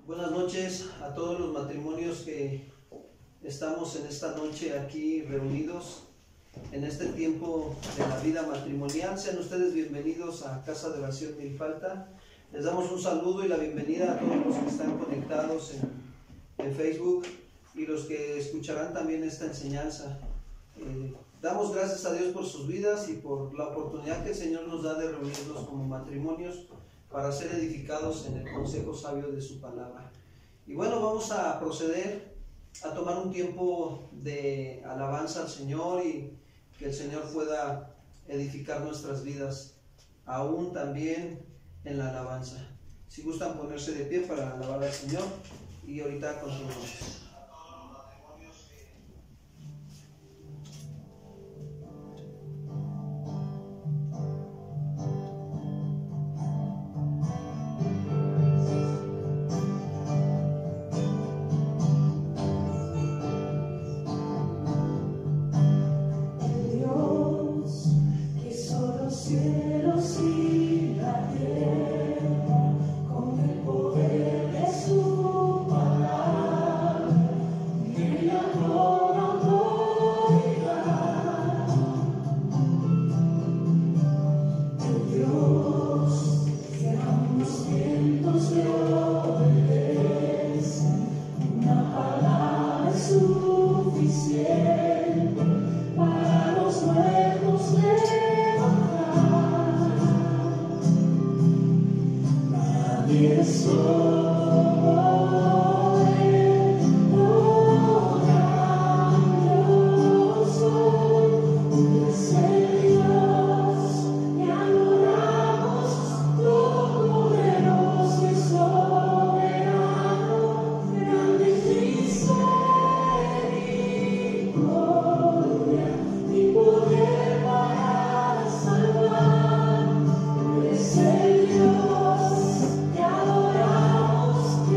Buenas noches a todos los matrimonios que estamos en esta noche aquí reunidos en este tiempo de la vida matrimonial. Sean ustedes bienvenidos a Casa de Oración Milpalta. Les damos un saludo y la bienvenida a todos los que están conectados en Facebook y los que escucharán también esta enseñanza. Damos gracias a Dios por sus vidas y por la oportunidad que el Señor nos da de reunirnos como matrimonios para ser edificados en el consejo sabio de su palabra. Y bueno, vamos a proceder a tomar un tiempo de alabanza al Señor y que el Señor pueda edificar nuestras vidas, aún también en la alabanza. Si gustan ponerse de pie para alabar al Señor y ahorita continuamos. Te adoramos,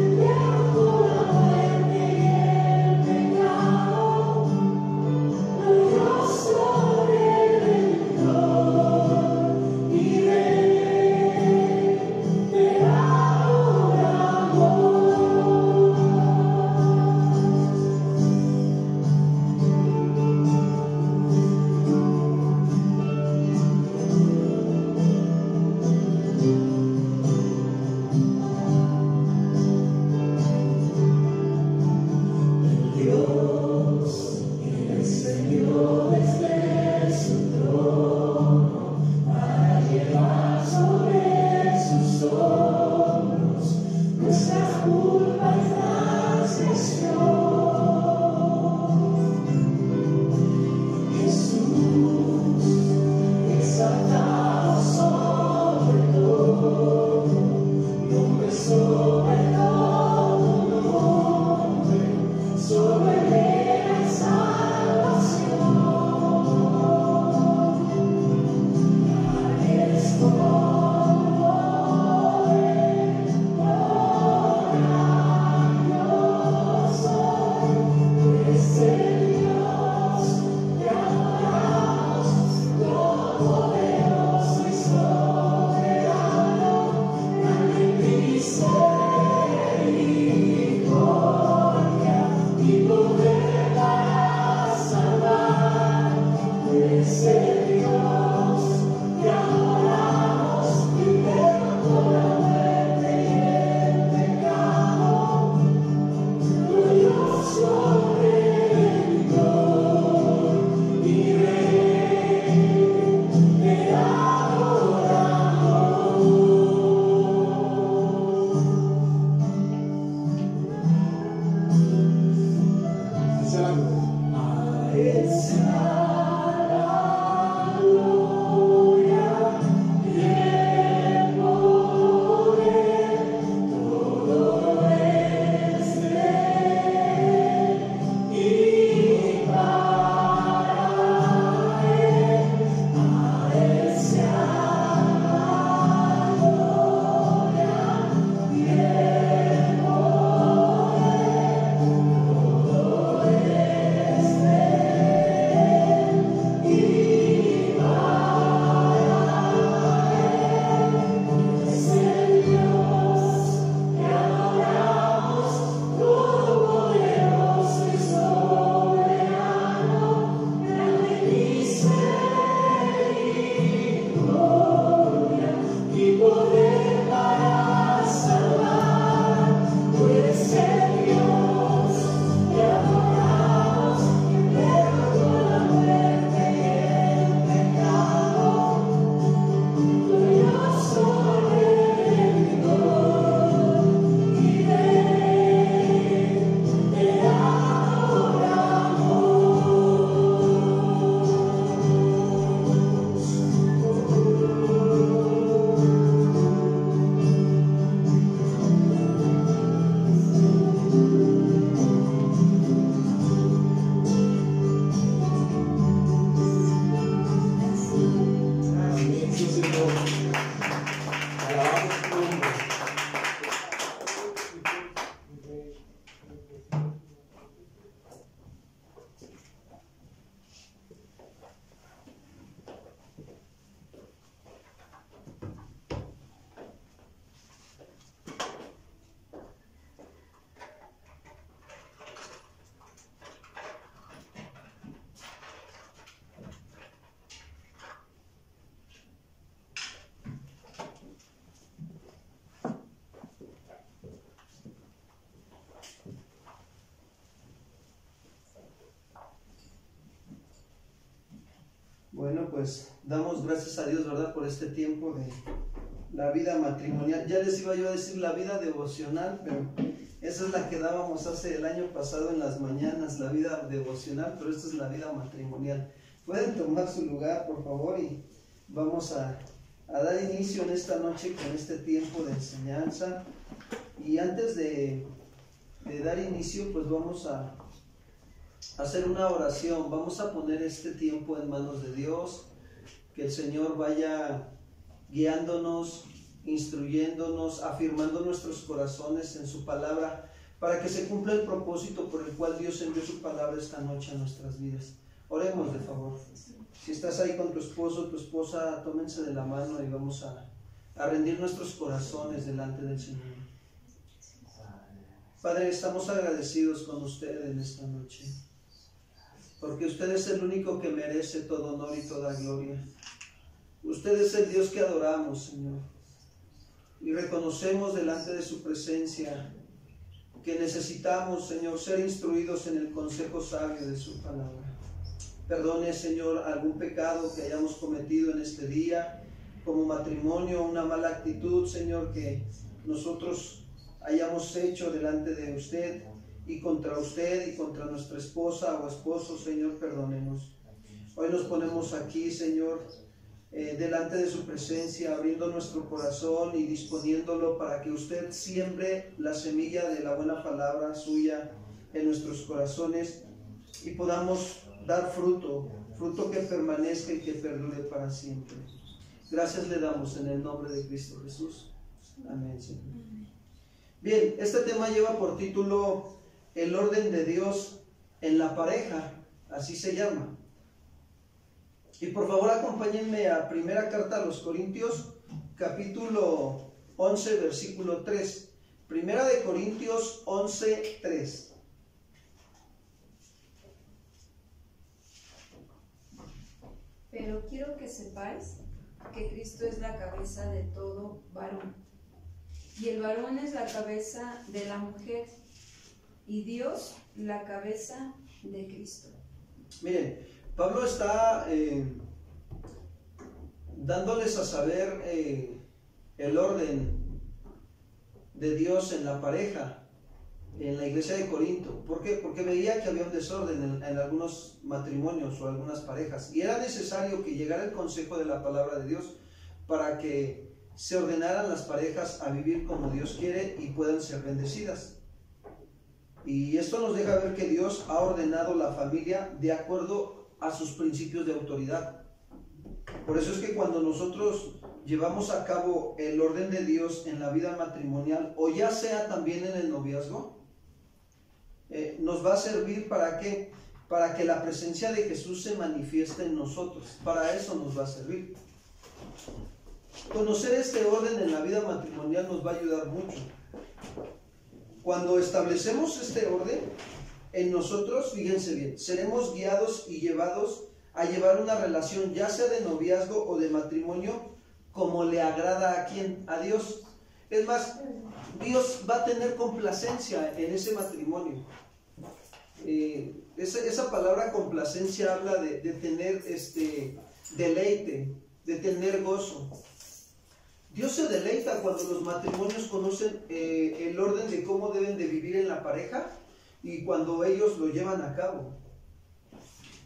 pues damos gracias a Dios, ¿verdad?, por este tiempo de la vida matrimonial. Ya les iba yo a decir la vida devocional, pero esa es la que dábamos hace el año pasado en las mañanas, la vida devocional, pero esta es la vida matrimonial. Pueden tomar su lugar, por favor, y vamos a dar inicio en esta noche con este tiempo de enseñanza. Y antes de dar inicio, pues vamos a hacer una oración. Vamos a poner este tiempo en manos de Dios, que el Señor vaya guiándonos, instruyéndonos, afirmando nuestros corazones en su palabra, para que se cumpla el propósito por el cual Dios envió su palabra esta noche a nuestras vidas. Oremos de favor. Si estás ahí con tu esposo, tu esposa, tómense de la mano y vamos a rendir nuestros corazones delante del Señor. Padre, estamos agradecidos con usted en esta noche, porque usted es el único que merece todo honor y toda gloria. Usted es el Dios que adoramos, Señor, y reconocemos delante de su presencia que necesitamos, Señor, ser instruidos en el consejo sabio de su palabra. Perdone, Señor, algún pecado que hayamos cometido en este día, como matrimonio, una mala actitud, Señor, que nosotros hayamos hecho delante de usted y contra nuestra esposa o esposo. Señor, perdónenos. Hoy nos ponemos aquí, Señor, delante de su presencia, abriendo nuestro corazón y disponiéndolo para que usted siembre la semilla de la buena palabra suya en nuestros corazones y podamos dar fruto que permanezca y que perdure para siempre. Gracias le damos en el nombre de Cristo Jesús. Amén, Señor. Bien, este tema lleva por título el orden de Dios en la pareja, así se llama. Y por favor acompáñenme a primera carta a los Corintios, capítulo 11, versículo 3. Primera de Corintios 11, 3. Pero quiero que sepáis que Cristo es la cabeza de todo varón, y el varón es la cabeza de la mujer, y Dios la cabeza de Cristo. Miren, Pablo está dándoles a saber el orden de Dios en la pareja, en la iglesia de Corinto. ¿Por qué? Porque veía que había un desorden en algunos matrimonios o algunas parejas, y era necesario que llegara el consejo de la palabra de Dios para que se ordenaran las parejas a vivir como Dios quiere y puedan ser bendecidas. Y esto nos deja ver que Dios ha ordenado la familia de acuerdo a sus principios de autoridad. Por eso es que cuando nosotros llevamos a cabo el orden de Dios en la vida matrimonial, o ya sea también en el noviazgo, nos va a servir ¿para qué? Para que la presencia de Jesús se manifieste en nosotros. Para eso nos va a servir. Conocer este orden en la vida matrimonial nos va a ayudar mucho. Cuando establecemos este orden en nosotros, fíjense bien, seremos guiados y llevados a llevar una relación, ya sea de noviazgo o de matrimonio, como le agrada a quién, a Dios. Es más, Dios va a tener complacencia en ese matrimonio. Esa palabra complacencia habla de tener deleite, de tener gozo. Dios se deleita cuando los matrimonios conocen el orden de cómo deben de vivir en la pareja y cuando ellos lo llevan a cabo.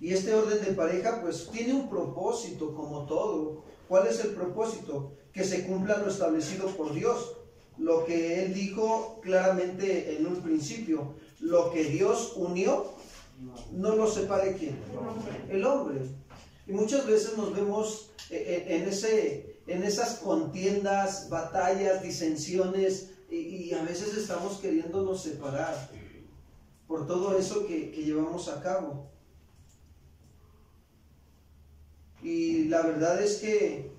Y este orden de pareja pues tiene un propósito como todo. ¿Cuál es el propósito? Que se cumpla lo establecido por Dios. Lo que Él dijo claramente en un principio. Lo que Dios unió, no lo separe ¿quién? El hombre. Y muchas veces nos vemos en esas contiendas, batallas, disensiones, y a veces estamos queriéndonos separar por todo eso que llevamos a cabo. Y la verdad es que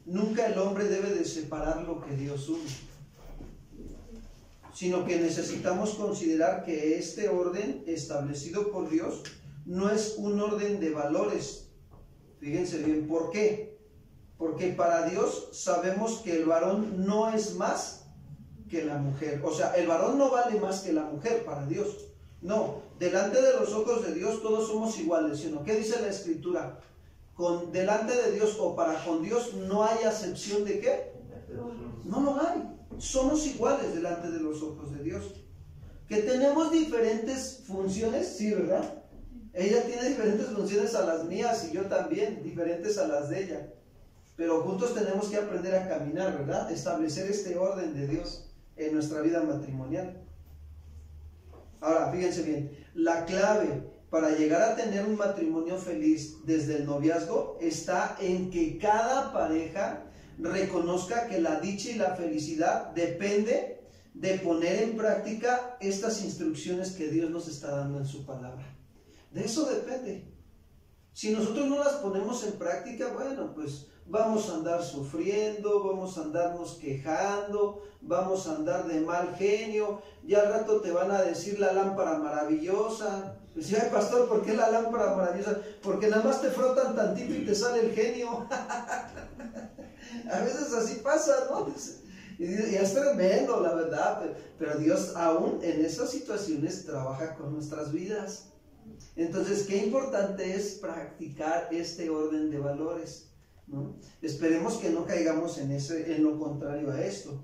nunca el hombre debe de separar lo que Dios une, sino que necesitamos considerar que este orden establecido por Dios no es un orden de valores. Fíjense bien, ¿por qué? Porque para Dios sabemos que el varón no es más que la mujer. O sea, el varón no vale más que la mujer para Dios. No, delante de los ojos de Dios todos somos iguales, sino ¿qué dice la Escritura? delante de Dios o para con Dios no hay acepción de ¿qué? No lo hay. Somos iguales delante de los ojos de Dios. Que tenemos diferentes funciones, sí, ¿verdad? Ella tiene diferentes funciones a las mías y yo también, diferentes a las de ella. Pero juntos tenemos que aprender a caminar, ¿verdad? Establecer este orden de Dios en nuestra vida matrimonial. Ahora, fíjense bien, la clave para llegar a tener un matrimonio feliz desde el noviazgo está en que cada pareja reconozca que la dicha y la felicidad depende de poner en práctica estas instrucciones que Dios nos está dando en su palabra. De eso depende. Si nosotros no las ponemos en práctica, bueno, pues vamos a andar sufriendo, vamos a andarnos quejando, vamos a andar de mal genio, ya al rato te van a decir la lámpara maravillosa. Pues, ay, pastor, ¿por qué la lámpara maravillosa? Porque nada más te frotan tantito y te sale el genio. A veces así pasa, ¿no? Y es tremendo, la verdad, pero Dios aún en esas situaciones trabaja con nuestras vidas. Entonces, qué importante es practicar este orden de valores, ¿no? Esperemos que no caigamos en lo contrario a esto,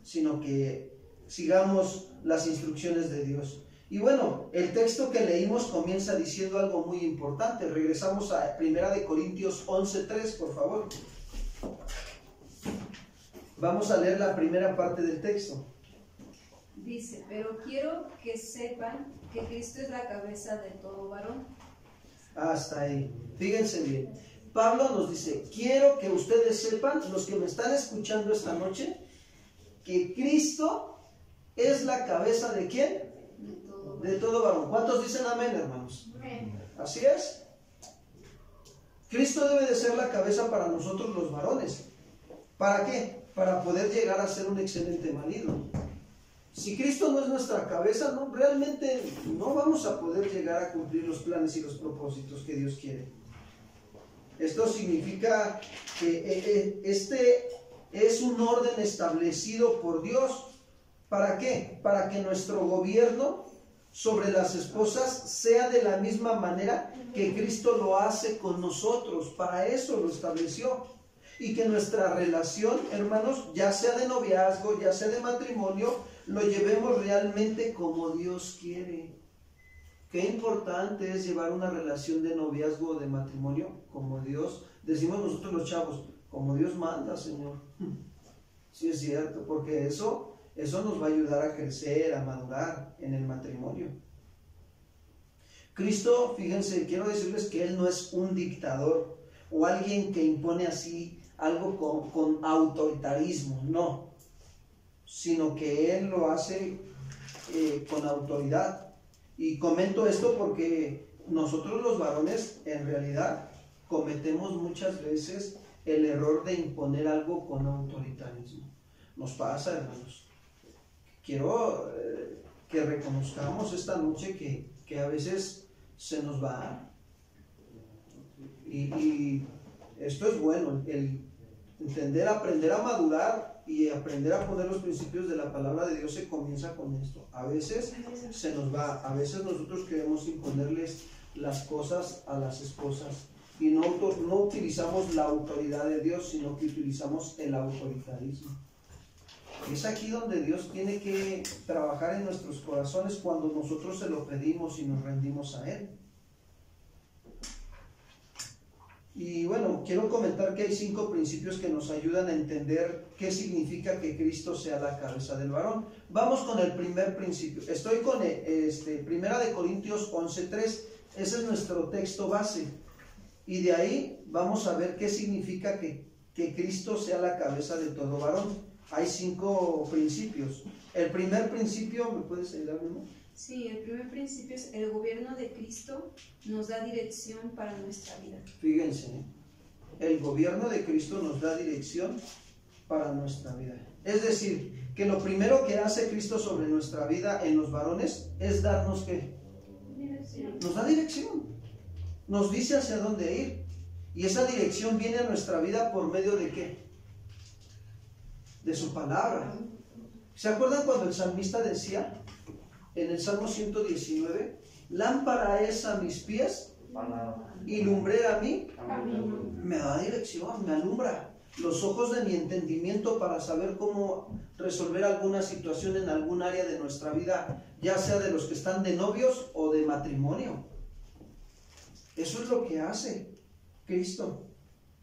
sino que sigamos las instrucciones de Dios. Y bueno, el texto que leímos comienza diciendo algo muy importante. Regresamos a 1 Corintios 11:3, por favor. Vamos a leer la primera parte del texto. Dice, pero quiero que sepan que Cristo es la cabeza de todo varón. Hasta ahí. Fíjense bien. Pablo nos dice, quiero que ustedes sepan, los que me están escuchando esta noche, que Cristo es la cabeza ¿de quién? De todo varón. ¿Cuántos dicen amén, hermanos? Amén. Así es. Cristo debe de ser la cabeza para nosotros los varones. ¿Para qué? Para poder llegar a ser un excelente marido. Si Cristo no es nuestra cabeza, no, realmente no vamos a poder llegar a cumplir los planes y los propósitos que Dios quiere. Esto significa que este es un orden establecido por Dios. ¿Para qué? Para que nuestro gobierno sobre las esposas sea de la misma manera que Cristo lo hace con nosotros. Para eso lo estableció. Y que nuestra relación, hermanos, ya sea de noviazgo, ya sea de matrimonio, lo llevemos realmente como Dios quiere. Qué importante es llevar una relación de noviazgo o de matrimonio como Dios, decimos nosotros los chavos, como Dios manda, Señor. Sí es cierto, porque eso nos va a ayudar a crecer, a madurar en el matrimonio. Cristo, fíjense, quiero decirles que Él no es un dictador o alguien que impone así algo con autoritarismo, no, sino que Él lo hace con autoridad. Y comento esto porque nosotros los varones en realidad cometemos muchas veces el error de imponer algo con autoritarismo. Nos pasa, hermanos. Quiero que reconozcamos esta noche que a veces se nos va. Y esto es bueno, el entender, aprender a madurar y aprender a poner los principios de la palabra de Dios se comienza con esto. A veces se nos va, a veces nosotros queremos imponerles las cosas a las esposas y no utilizamos la autoridad de Dios, sino que utilizamos el autoritarismo. Es aquí donde Dios tiene que trabajar en nuestros corazones cuando nosotros se lo pedimos y nos rendimos a Él. Y bueno, quiero comentar que hay 5 principios que nos ayudan a entender qué significa que Cristo sea la cabeza del varón. Vamos con el primer principio. Estoy con 1 Corintios 11:3. Ese es nuestro texto base. Y de ahí vamos a ver qué significa que Cristo sea la cabeza de todo varón. Hay 5 principios. El primer principio, ¿me puedes ayudar, Memo? Sí, el primer principio es el gobierno de Cristo nos da dirección para nuestra vida. Fíjense, el gobierno de Cristo nos da dirección para nuestra vida. Es decir, que lo primero que hace Cristo sobre nuestra vida en los varones es darnos ¿qué? Dirección. Nos da dirección. Nos dice hacia dónde ir. Y esa dirección viene a nuestra vida por medio de ¿qué? De su palabra. ¿Se acuerdan cuando el salmista decía en el Salmo 119, lámpara es a mis pies Y lumbrera mi Camino. me da dirección, me alumbra los ojos de mi entendimiento para saber cómo resolver alguna situación en algún área de nuestra vida, ya sea de los que están de novios o de matrimonio. Eso es lo que hace Cristo.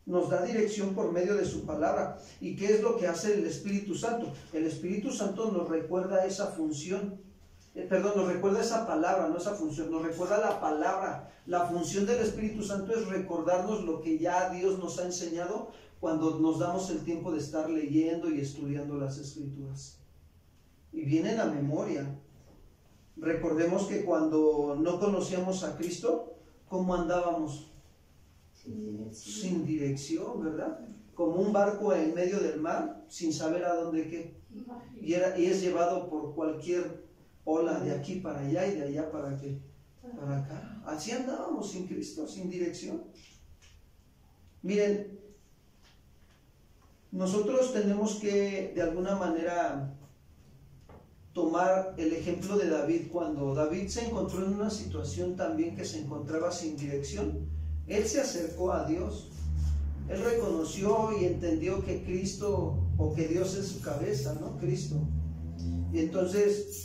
Nos da dirección por medio de su palabra. ¿Y qué es lo que hace el Espíritu Santo? El Espíritu Santo nos recuerda esa función. Nos recuerda esa palabra, no esa función, nos recuerda la palabra. La función del Espíritu Santo es recordarnos lo que ya Dios nos ha enseñado cuando nos damos el tiempo de estar leyendo y estudiando las Escrituras. Y vienen a memoria. Recordemos que cuando no conocíamos a Cristo, ¿cómo andábamos? Sin dirección, ¿verdad? Como un barco en medio del mar, sin saber a dónde qué. Y es llevado por cualquier ola de aquí para allá y de allá para acá. Así andábamos sin Cristo, sin dirección. Miren, nosotros tenemos que de alguna manera tomar el ejemplo de David. Cuando David se encontró en una situación también que se encontraba sin dirección, él se acercó a Dios. Él reconoció y entendió que Cristo, o que Dios es su cabeza, ¿no? Cristo. Y entonces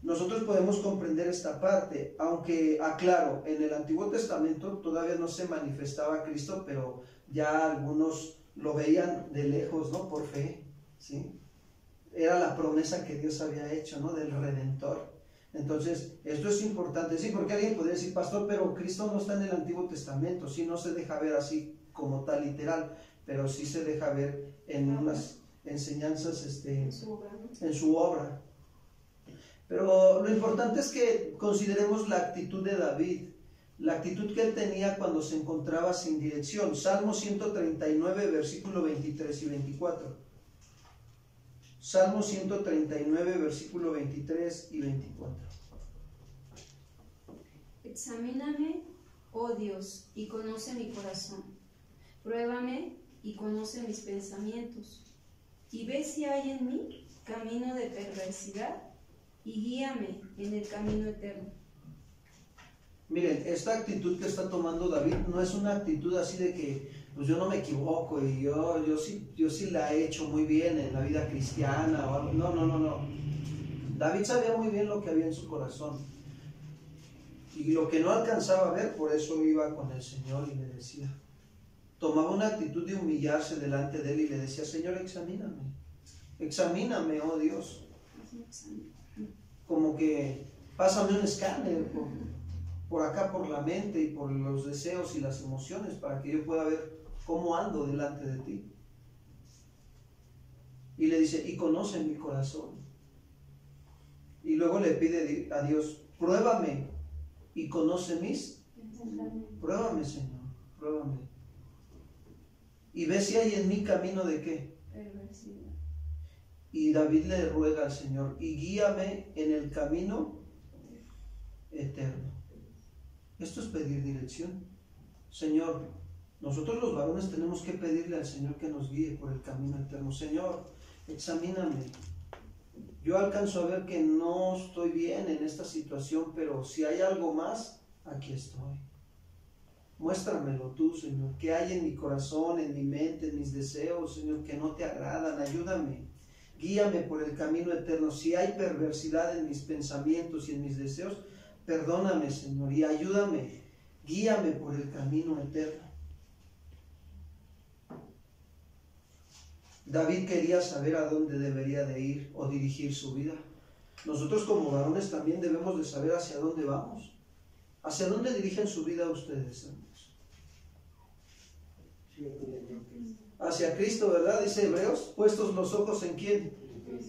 nosotros podemos comprender esta parte, aunque aclaro, en el Antiguo Testamento todavía no se manifestaba Cristo, pero ya algunos lo veían de lejos, ¿no? Por fe, ¿sí? Era la promesa que Dios había hecho, ¿no? Del Redentor. Entonces, esto es importante, sí, porque alguien podría decir, pastor, pero Cristo no está en el Antiguo Testamento, sí, no se deja ver así como tal literal, pero sí se deja ver en unas enseñanzas en su obra. Pero lo importante es que consideremos la actitud de David, la actitud que él tenía cuando se encontraba sin dirección. Salmo 139, versículo 23 y 24. Salmo 139, versículo 23 y 24. Examíname, oh Dios, y conoce mi corazón. Pruébame y conoce mis pensamientos. Y ve si hay en mí camino de perversidad, y guíame en el camino eterno. Miren, esta actitud que está tomando David no es una actitud así de que pues yo no me equivoco y yo sí la he hecho muy bien en la vida cristiana o algo. No. David sabía muy bien lo que había en su corazón y lo que no alcanzaba a ver, por eso iba con el Señor y le decía, tomaba una actitud de humillarse delante de él y le decía, Señor, examíname, oh Dios. Como que pásame un escáner por acá, por la mente y por los deseos y las emociones, para que yo pueda ver cómo ando delante de ti. Y le dice, y conoce mi corazón. Y luego le pide a Dios, pruébame y conoce pruébame, Señor, pruébame. Y ve si hay en mí camino de qué. Perversidad. Y David le ruega al Señor, y guíame en el camino eterno. Esto es pedir dirección. Señor, nosotros los varones tenemos que pedirle al Señor que nos guíe por el camino eterno. Señor, examíname. Yo alcanzo a ver que no estoy bien en esta situación, pero si hay algo más, aquí estoy. Muéstramelo tú, Señor. ¿Qué hay en mi corazón, en mi mente, en mis deseos, Señor, que no te agradan? Ayúdame. Guíame por el camino eterno. Si hay perversidad en mis pensamientos y en mis deseos, perdóname, Señor, y ayúdame. Guíame por el camino eterno. David quería saber a dónde debería de ir o dirigir su vida. Nosotros como varones también debemos de saber hacia dónde vamos. ¿Hacia dónde dirigen su vida ustedes, hermanos? Hacia Cristo, ¿verdad? Dice Hebreos, puestos los ojos ¿en quién?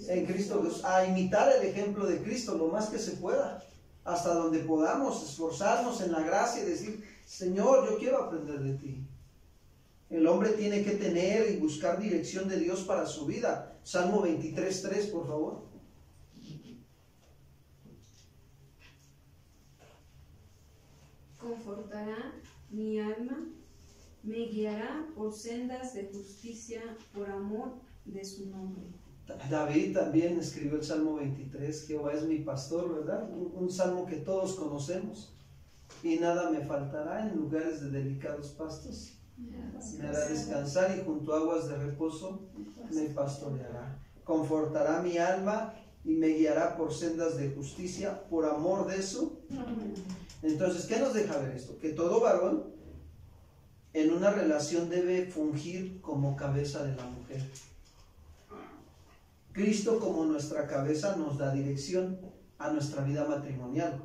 En Cristo. A imitar el ejemplo de Cristo lo más que se pueda, hasta donde podamos esforzarnos en la gracia y decir, Señor, yo quiero aprender de ti. El hombre tiene que tener y buscar dirección de Dios para su vida. Salmo 23:3, por favor. Confortará mi alma, me guiará por sendas de justicia por amor de su nombre. David también escribió el Salmo 23, Jehová es mi pastor, ¿verdad? Un salmo que todos conocemos. y nada me faltará. En lugares de delicados pastos me hará descansar, y junto a aguas de reposo me pastoreará. Confortará mi alma y me guiará por sendas de justicia por amor de su. Entonces, ¿qué nos deja ver esto? Que todo varón en una relación debe fungir como cabeza de la mujer. Cristo, como nuestra cabeza, nos da dirección a nuestra vida matrimonial.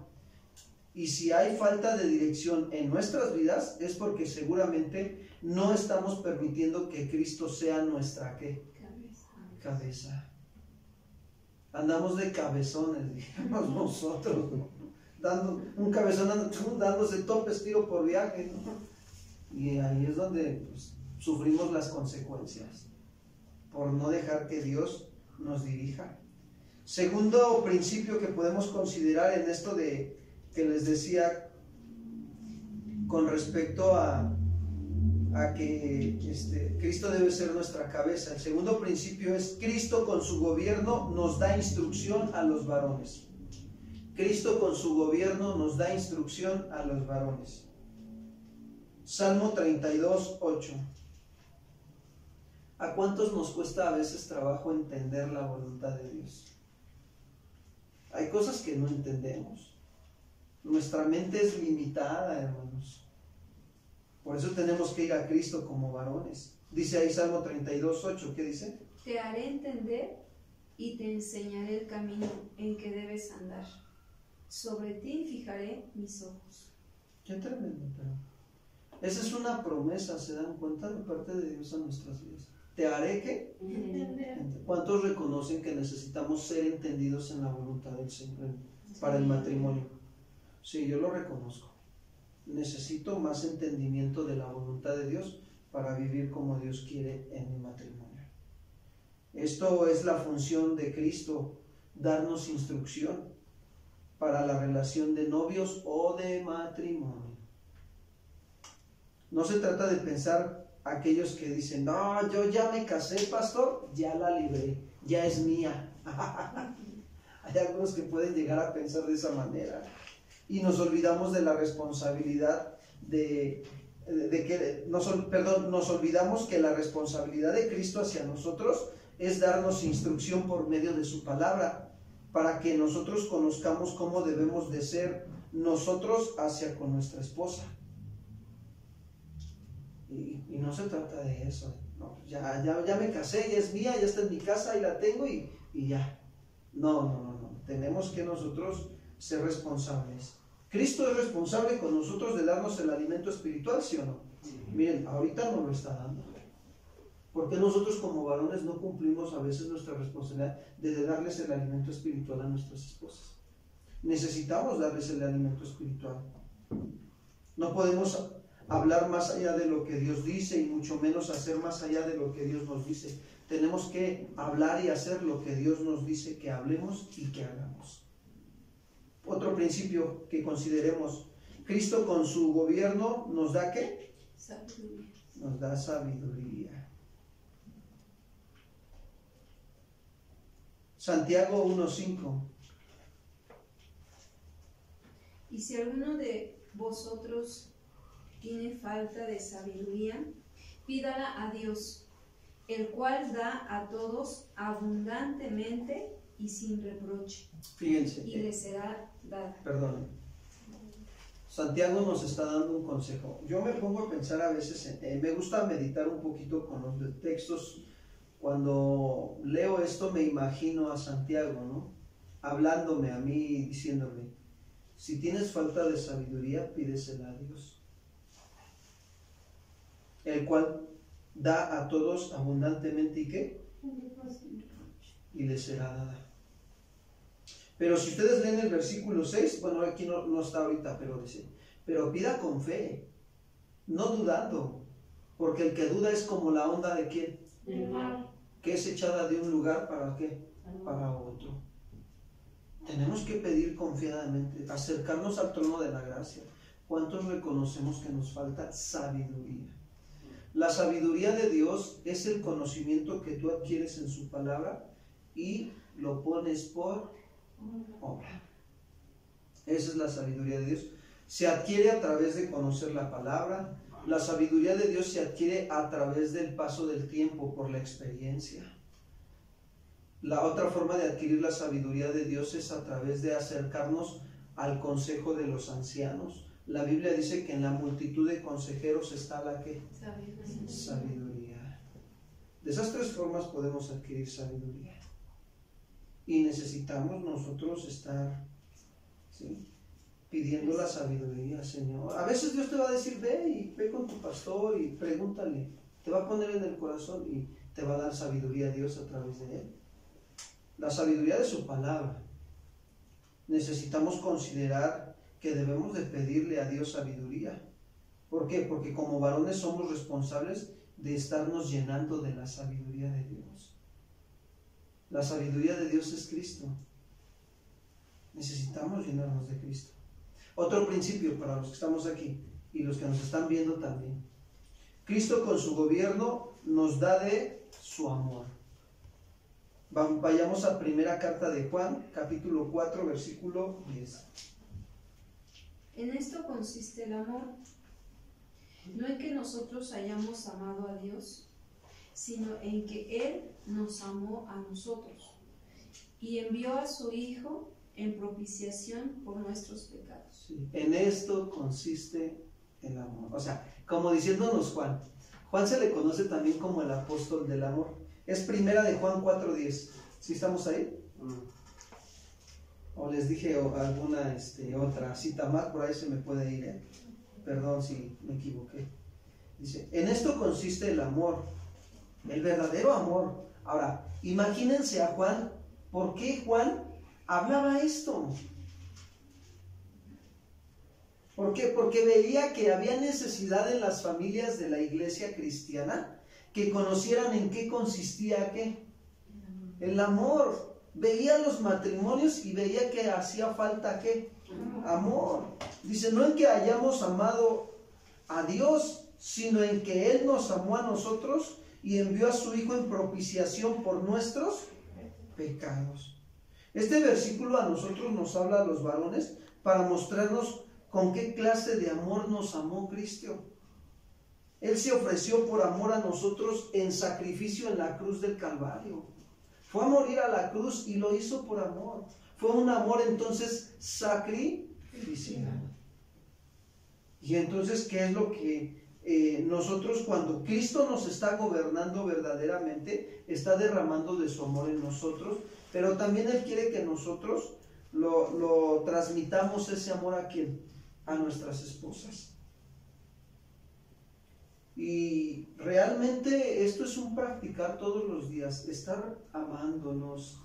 Y si hay falta de dirección en nuestras vidas, es porque seguramente no estamos permitiendo que Cristo sea nuestra ¿qué? Cabeza. Andamos de cabezones, digamos nosotros, ¿no? Dando un cabezón, dándose topes, tiro por viaje, ¿no? Y ahí es donde pues, sufrimos las consecuencias por no dejar que Dios nos dirija. Segundo principio que podemos considerar en esto de que les decía con respecto a que Cristo debe ser nuestra cabeza. El segundo principio es: Cristo con su gobierno nos da instrucción a los varones. Cristo con su gobierno nos da instrucción a los varones. Salmo 32, 8. ¿A cuántos nos cuesta a veces trabajo entender la voluntad de Dios? Hay cosas que no entendemos. Nuestra mente es limitada, hermanos. Por eso tenemos que ir a Cristo como varones. Dice ahí Salmo 32, 8. ¿Qué dice? Te haré entender y te enseñaré el camino en que debes andar. Sobre ti fijaré mis ojos. Qué tremendo, pero esa es una promesa, ¿se dan cuenta? De parte de Dios a nuestras vidas. ¿Te haré qué? Entender. ¿Cuántos reconocen que necesitamos ser entendidos en la voluntad del Señor para el matrimonio? Sí, yo lo reconozco. Necesito más entendimiento de la voluntad de Dios para vivir como Dios quiere en mi matrimonio. Esto es la función de Cristo, darnos instrucción para la relación de novios o de matrimonio. No se trata de pensar aquellos que dicen: no, yo ya me casé, pastor, ya la libré, ya es mía. Hay algunos que pueden llegar a pensar de esa manera y nos olvidamos de la responsabilidad nos olvidamos que la responsabilidad de Cristo hacia nosotros es darnos instrucción por medio de su palabra, para que nosotros conozcamos cómo debemos de ser nosotros hacia con nuestra esposa. Y no se trata de eso. No, ya me casé, ya es mía, ya está en mi casa y la tengo y ya. No. Tenemos que nosotros ser responsables. Cristo es responsable con nosotros de darnos el alimento espiritual, ¿sí o no? Sí. Miren, ahorita no lo está dando. ¿Por qué nosotros como varones no cumplimos a veces nuestra responsabilidad de darles el alimento espiritual a nuestras esposas? Necesitamos darles el alimento espiritual. No podemos hablar más allá de lo que Dios dice y mucho menos hacer más allá de lo que Dios nos dice. Tenemos que hablar y hacer lo que Dios nos dice que hablemos y que hagamos. Otro principio que consideremos: Cristo con su gobierno nos da ¿qué? Sabiduría. Nos da sabiduría. Santiago 1:5. Y si alguno de vosotros tiene falta de sabiduría, pídala a Dios, el cual da a todos abundantemente y sin reproche. Fíjense. Y le será dada. Perdón. Santiago nos está dando un consejo. Yo me pongo a pensar a veces, me gusta meditar un poquito con los textos. Cuando leo esto me imagino a Santiago, ¿no? Hablándome a mí y diciéndome: si tienes falta de sabiduría, pídesela a Dios, el cual da a todos abundantemente y ¿qué? Y le será dada. Pero si ustedes leen el versículo 6, bueno, aquí no está ahorita, pero dice: pero pida con fe, no dudando, porque el que duda es como la onda de ¿quién? El mar, que es echada de un lugar para ¿qué? Para otro. Tenemos que pedir confiadamente, acercarnos al trono de la gracia. ¿Cuántos reconocemos que nos falta sabiduría? La sabiduría de Dios es el conocimiento que tú adquieres en su palabra y lo pones por obra. Esa es la sabiduría de Dios. Se adquiere a través de conocer la palabra. La sabiduría de Dios se adquiere a través del paso del tiempo, por la experiencia. La otra forma de adquirir la sabiduría de Dios es a través de acercarnos al consejo de los ancianos. La Biblia dice que en la multitud de consejeros está la ¿qué? Sabiduría. De esas tres formas podemos adquirir sabiduría. Y necesitamos nosotros estar, ¿sí?, pidiendo la sabiduría, Señor. A veces Dios te va a decir, ve con tu pastor y pregúntale. Te va a poner en el corazón y te va a dar sabiduría a Dios a través de él. La sabiduría de su palabra. Necesitamos considerar que debemos de pedirle a Dios sabiduría. ¿Por qué? Porque como varones somos responsables de estarnos llenando de la sabiduría de Dios. La sabiduría de Dios es Cristo. Necesitamos llenarnos de Cristo. Otro principio para los que estamos aquí y los que nos están viendo también. Cristo con su gobierno nos da de su amor. Vayamos a primera carta de Juan, capítulo 4, versículo 10. En esto consiste el amor, no en que nosotros hayamos amado a Dios, sino en que Él nos amó a nosotros y envió a su Hijo en propiciación por nuestros pecados. Sí, en esto consiste el amor. O sea, como diciéndonos Juan. Juan se le conoce también como el apóstol del amor. Es primera de Juan 4:10. ¿Sí estamos ahí? O les dije alguna otra cita más, por ahí se me puede ir, ¿eh? Perdón si me equivoqué. Dice, en esto consiste el amor, el verdadero amor. Ahora, imagínense a Juan. ¿Por qué Juan hablaba esto? ¿Por qué? Porque veía que había necesidad en las familias de la iglesia cristiana que conocieran en qué consistía ¿qué? El amor. Veía los matrimonios y veía que hacía falta ¿qué? Amor. Dice, no en que hayamos amado a Dios, sino en que Él nos amó a nosotros y envió a su Hijo en propiciación por nuestros pecados. Este versículo a nosotros nos habla a los varones para mostrarnos con qué clase de amor nos amó Cristo. Él se ofreció por amor a nosotros en sacrificio en la cruz del Calvario. Fue a morir a la cruz y lo hizo por amor. Fue un amor entonces sacrificial. Y entonces, ¿qué es lo que nosotros, cuando Cristo nos está gobernando verdaderamente, está derramando de su amor en nosotros? Pero también Él quiere que nosotros lo transmitamos ese amor ¿a quién? A nuestras esposas. Y realmente esto es un practicar todos los días, estar amándonos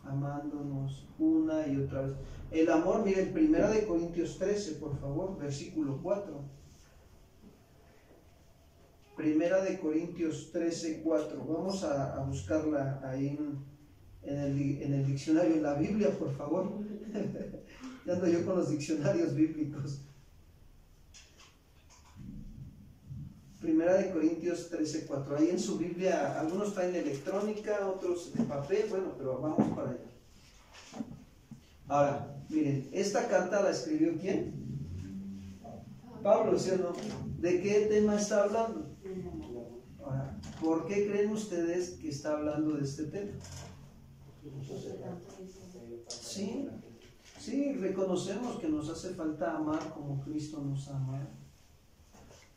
una y otra vez. El amor, miren, 1 Corintios 13, por favor, versículo 4. 1 Corintios 13, 4. Vamos a buscarla ahí en el diccionario, en la Biblia, por favor. Ya ando yo con los diccionarios bíblicos. 1 Corintios 13, 4. Ahí en su Biblia, algunos traen electrónica, otros de papel, bueno, pero vamos para allá. Ahora, miren, esta carta la escribió ¿quién? Pablo, ¿sí o no? ¿De qué tema está hablando? Ahora, ¿por qué creen ustedes que está hablando de este tema? Sí, reconocemos que nos hace falta amar como Cristo nos ama.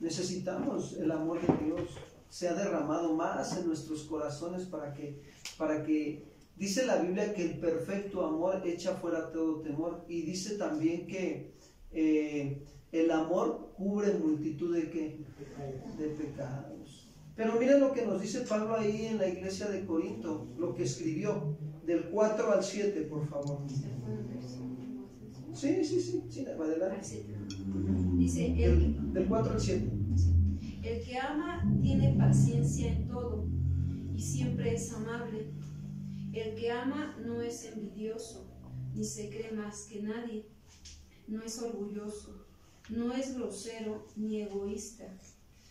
Necesitamos el amor de Dios sea derramado más en nuestros corazones para que dice la Biblia que el perfecto amor echa fuera todo temor, y dice también que el amor cubre multitud de ¿qué? De pecados. Pero miren lo que nos dice Pablo ahí en la iglesia de Corinto, lo que escribió del 4 al 7, por favor. Sí, adelante. Dice, del 4 al 7. El que ama tiene paciencia en todo y siempre es amable. El que ama no es envidioso, ni se cree más que nadie. No es orgulloso, no es grosero ni egoísta.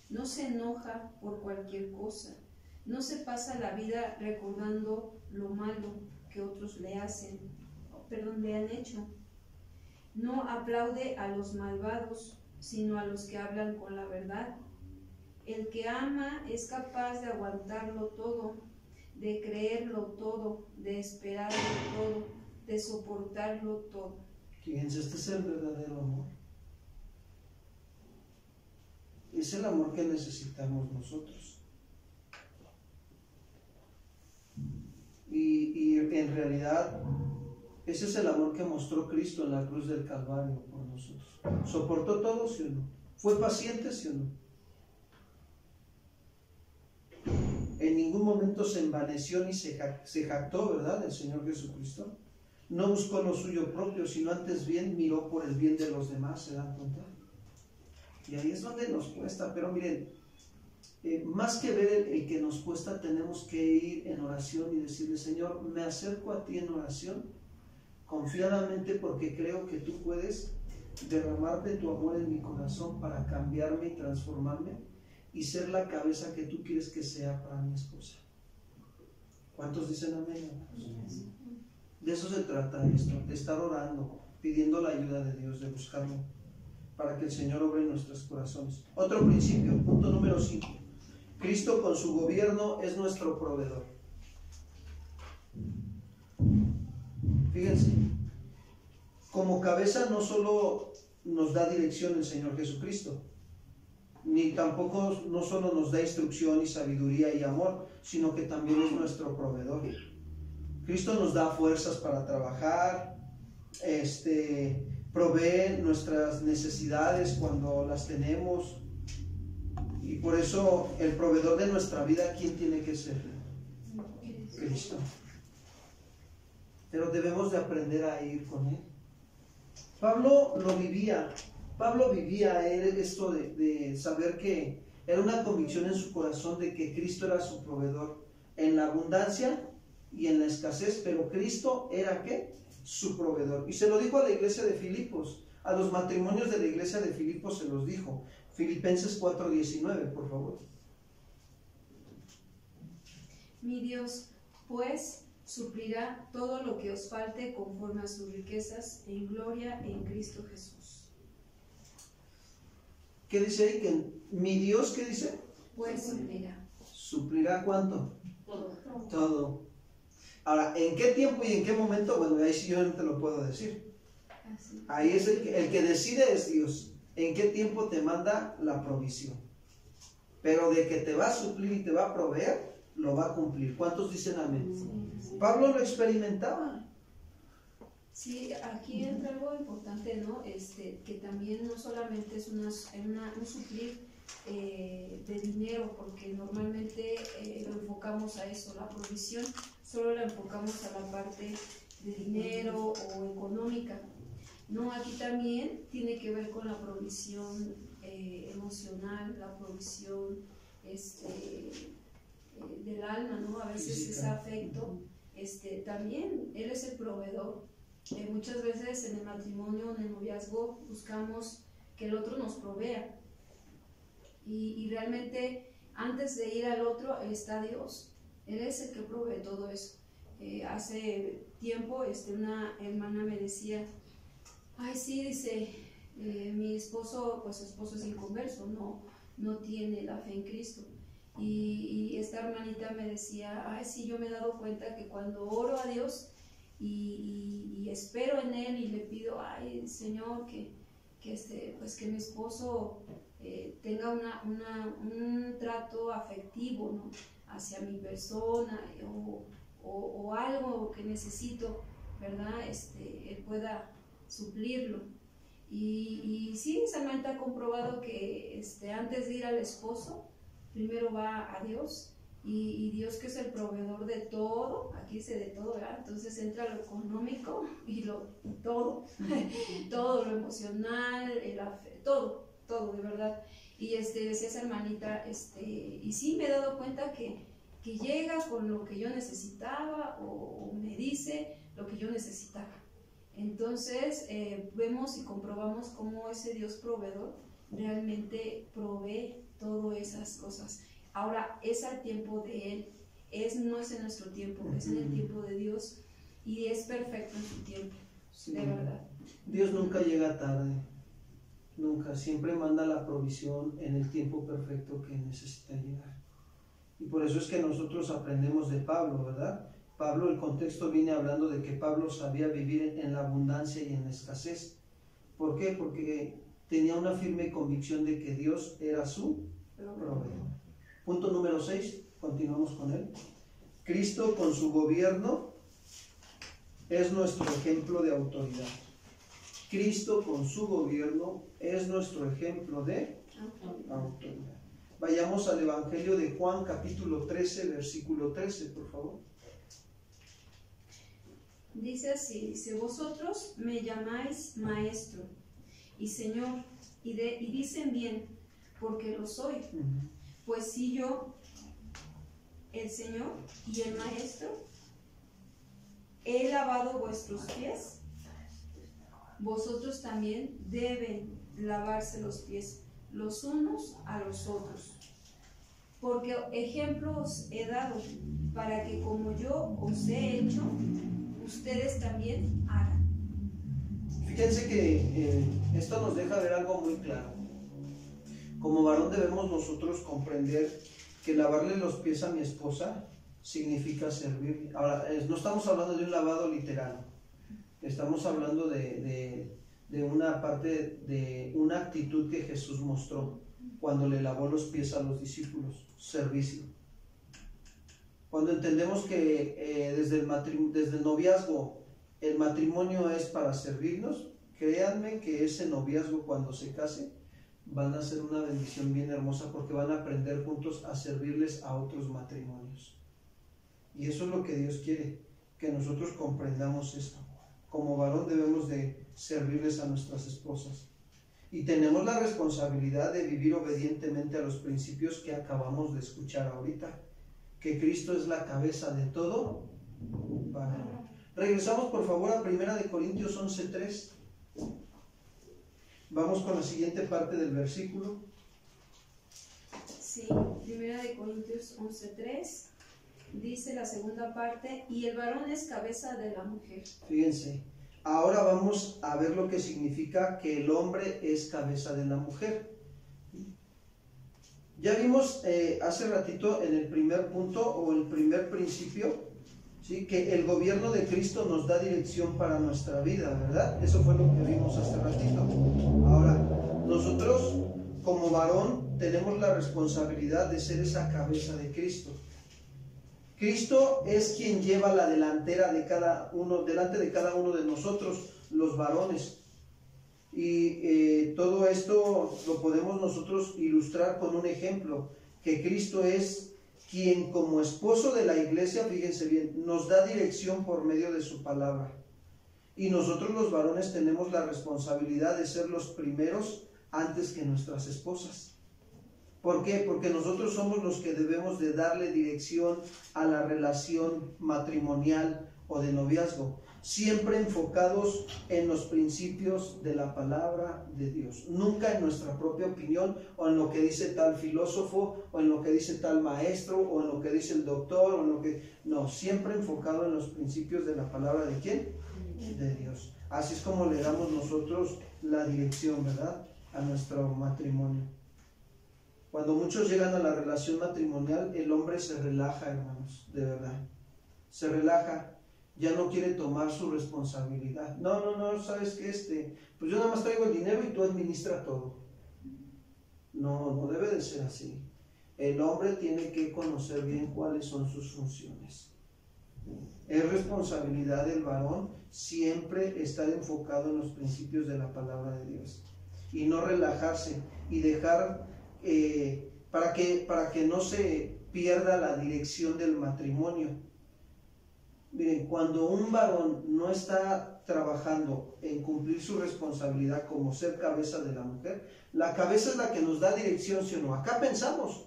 No se enoja por cualquier cosa. No se pasa la vida recordando lo malo que otros le han hecho. No aplaude a los malvados, sino a los que hablan con la verdad. El que ama es capaz de aguantarlo todo, de creerlo todo, de esperarlo todo, de soportarlo todo. Fíjense, este es el verdadero amor. Es el amor que necesitamos nosotros. Y en realidad, ese es el amor que mostró Cristo en la cruz del Calvario por nosotros. ¿Soportó todo, sí o no? ¿Fue paciente, sí o no? En ningún momento se envaneció ni se jactó, ¿verdad?, el Señor Jesucristo. No buscó lo suyo propio, sino antes bien miró por el bien de los demás, ¿se dan cuenta? Y ahí es donde nos cuesta, pero miren, más que ver el que nos cuesta, tenemos que ir en oración y decirle: Señor, me acerco a ti en oración, confiadamente, porque creo que tú puedes derramarte tu amor en mi corazón para cambiarme y transformarme y ser la cabeza que tú quieres que sea para mi esposa. ¿Cuántos dicen amén, hermanos? De eso se trata esto, de estar orando, pidiendo la ayuda de Dios, de buscarlo, para que el Señor obre en nuestros corazones. Otro principio, punto número 5. Cristo con su gobierno es nuestro proveedor. Fíjense, como cabeza no solo nos da dirección el Señor Jesucristo, ni tampoco no solo nos da instrucción y sabiduría y amor, sino que también es nuestro proveedor. Cristo nos da fuerzas para trabajar, provee nuestras necesidades cuando las tenemos, y por eso el proveedor de nuestra vida, ¿quién tiene que ser? Cristo. Pero debemos de aprender a ir con Él. Pablo lo vivía. Pablo vivía esto de saber que era una convicción en su corazón de que Cristo era su proveedor en la abundancia y en la escasez, pero Cristo era ¿qué? Su proveedor. Y se lo dijo a la iglesia de Filipos, a los matrimonios de la iglesia de Filipos se los dijo. Filipenses 4:19, por favor. Mi Dios, pues, suplirá todo lo que os falte conforme a sus riquezas en gloria en Cristo Jesús. ¿Qué dice ahí? Que mi Dios, ¿qué dice? Pues suplirá. ¿Suplirá cuánto? Todo. Todo. Ahora, ¿en qué tiempo y en qué momento? Bueno, ahí sí yo no te lo puedo decir. Así. Ahí es el que decide es Dios. ¿En qué tiempo te manda la provisión? Pero de que te va a suplir y te va a proveer, lo va a cumplir. ¿Cuántos dicen amén? Sí. Pablo lo experimentaba. Sí, aquí entra algo importante, ¿no? Que también no solamente es un suplir de dinero, porque normalmente lo enfocamos a eso, la provisión, solo la enfocamos a la parte de dinero o económica. No, aquí también tiene que ver con la provisión emocional, la provisión del alma, ¿no? A veces ese afecto, también Él es el proveedor. Muchas veces en el matrimonio, en el noviazgo, buscamos que el otro nos provea. Y realmente, antes de ir al otro, está Dios. Él es el que provee todo eso. Hace tiempo, una hermana me decía: ay, sí, dice, mi esposo, pues su esposo es inconverso, no tiene la fe en Cristo. Y esta hermanita me decía: ay, sí, yo me he dado cuenta que cuando oro a Dios y espero en Él y le pido: ay, Señor, pues que mi esposo tenga un trato afectivo, ¿no?, hacia mi persona, o algo que necesito, ¿verdad? Él pueda suplirlo. Y sí, Samantha ha comprobado que antes de ir al esposo, primero va a Dios, y Dios, que es el proveedor de todo, aquí dice de todo, ¿verdad? Entonces entra lo económico y todo, todo, lo emocional, todo, de verdad. Y decía esa hermanita, y sí me he dado cuenta que llega con lo que yo necesitaba, o me dice lo que yo necesitaba. Entonces vemos y comprobamos cómo ese Dios proveedor realmente provee todas esas cosas. Ahora, es al tiempo de Él, no es en nuestro tiempo, es en el tiempo de Dios, y es perfecto en su tiempo. Sí. de verdad. Dios nunca llega tarde, nunca, siempre manda la provisión en el tiempo perfecto que necesita llegar. Y por eso es que nosotros aprendemos de Pablo, ¿verdad? Pablo, el contexto viene hablando de que Pablo sabía vivir en la abundancia y en la escasez. ¿Por qué? Porque tenía una firme convicción de que Dios era su proveedor. Punto número 6, continuamos con él. Cristo con su gobierno es nuestro ejemplo de autoridad. Cristo con su gobierno es nuestro ejemplo de autoridad. Vayamos al Evangelio de Juan, capítulo 13, versículo 13, por favor. Dice así, dice, vosotros me llamáis maestro y señor, y dicen bien, porque lo soy. Pues si yo, el Señor y el Maestro, he lavado vuestros pies, vosotros también deben lavarse los pies los unos a los otros. Porque ejemplo os he dado, para que como yo os he hecho, ustedes también hagan. Fíjense que esto nos deja ver algo muy claro. Como varón debemos nosotros comprender que lavarle los pies a mi esposa significa servir. Ahora, no estamos hablando de un lavado literal, estamos hablando de una parte, de una actitud que Jesús mostró cuando le lavó los pies a los discípulos, servicio. Cuando entendemos que desde el noviazgo el matrimonio es para servirnos, créanme que ese noviazgo cuando se case van a ser una bendición bien hermosa, porque van a aprender juntos a servirles a otros matrimonios. Y eso es lo que Dios quiere, que nosotros comprendamos esto. Como varón debemos de servirles a nuestras esposas. Y tenemos la responsabilidad de vivir obedientemente a los principios que acabamos de escuchar ahorita, que Cristo es la cabeza de todo varón. Regresamos por favor a 1 Corintios 11:3. Vamos con la siguiente parte del versículo. Sí, 1 Corintios 11:3 dice la segunda parte, y el varón es cabeza de la mujer. Fíjense, ahora vamos a ver lo que significa que el hombre es cabeza de la mujer. Ya vimos hace ratito en el primer punto o el primer principio, ¿sí?, que el gobierno de Cristo nos da dirección para nuestra vida, ¿verdad? Eso fue lo que vimos hace ratito. Ahora, nosotros como varón tenemos la responsabilidad de ser esa cabeza de Cristo. Cristo es quien lleva la delantera de cada uno, delante de cada uno de nosotros, los varones. Y todo esto lo podemos nosotros ilustrar con un ejemplo, que Cristo es quien como esposo de la iglesia, fíjense bien, nos da dirección por medio de su palabra. Y nosotros los varones tenemos la responsabilidad de ser los primeros antes que nuestras esposas. ¿Por qué? Porque nosotros somos los que debemos de darle dirección a la relación matrimonial o de noviazgo, siempre enfocados en los principios de la palabra de Dios, nunca en nuestra propia opinión o en lo que dice tal filósofo o en lo que dice tal maestro o en lo que dice el doctor o en lo que... No, siempre enfocado en los principios de la palabra ¿de quién? De Dios. Así es como le damos nosotros la dirección, ¿verdad?, a nuestro matrimonio. Cuando muchos llegan a la relación matrimonial, el hombre se relaja, hermanos, de verdad. Se relaja, ya no quiere tomar su responsabilidad. No, ¿sabes qué? Pues yo nada más traigo el dinero y tú administra todo. No debe de ser así. El hombre tiene que conocer bien cuáles son sus funciones. Es responsabilidad del varón siempre estar enfocado en los principios de la palabra de Dios. Y no relajarse y dejar... para que no se pierda la dirección del matrimonio. Miren, cuando un varón no está trabajando en cumplir su responsabilidad como ser cabeza de la mujer, la cabeza es la que nos da dirección, ¿sí o no? Acá pensamos,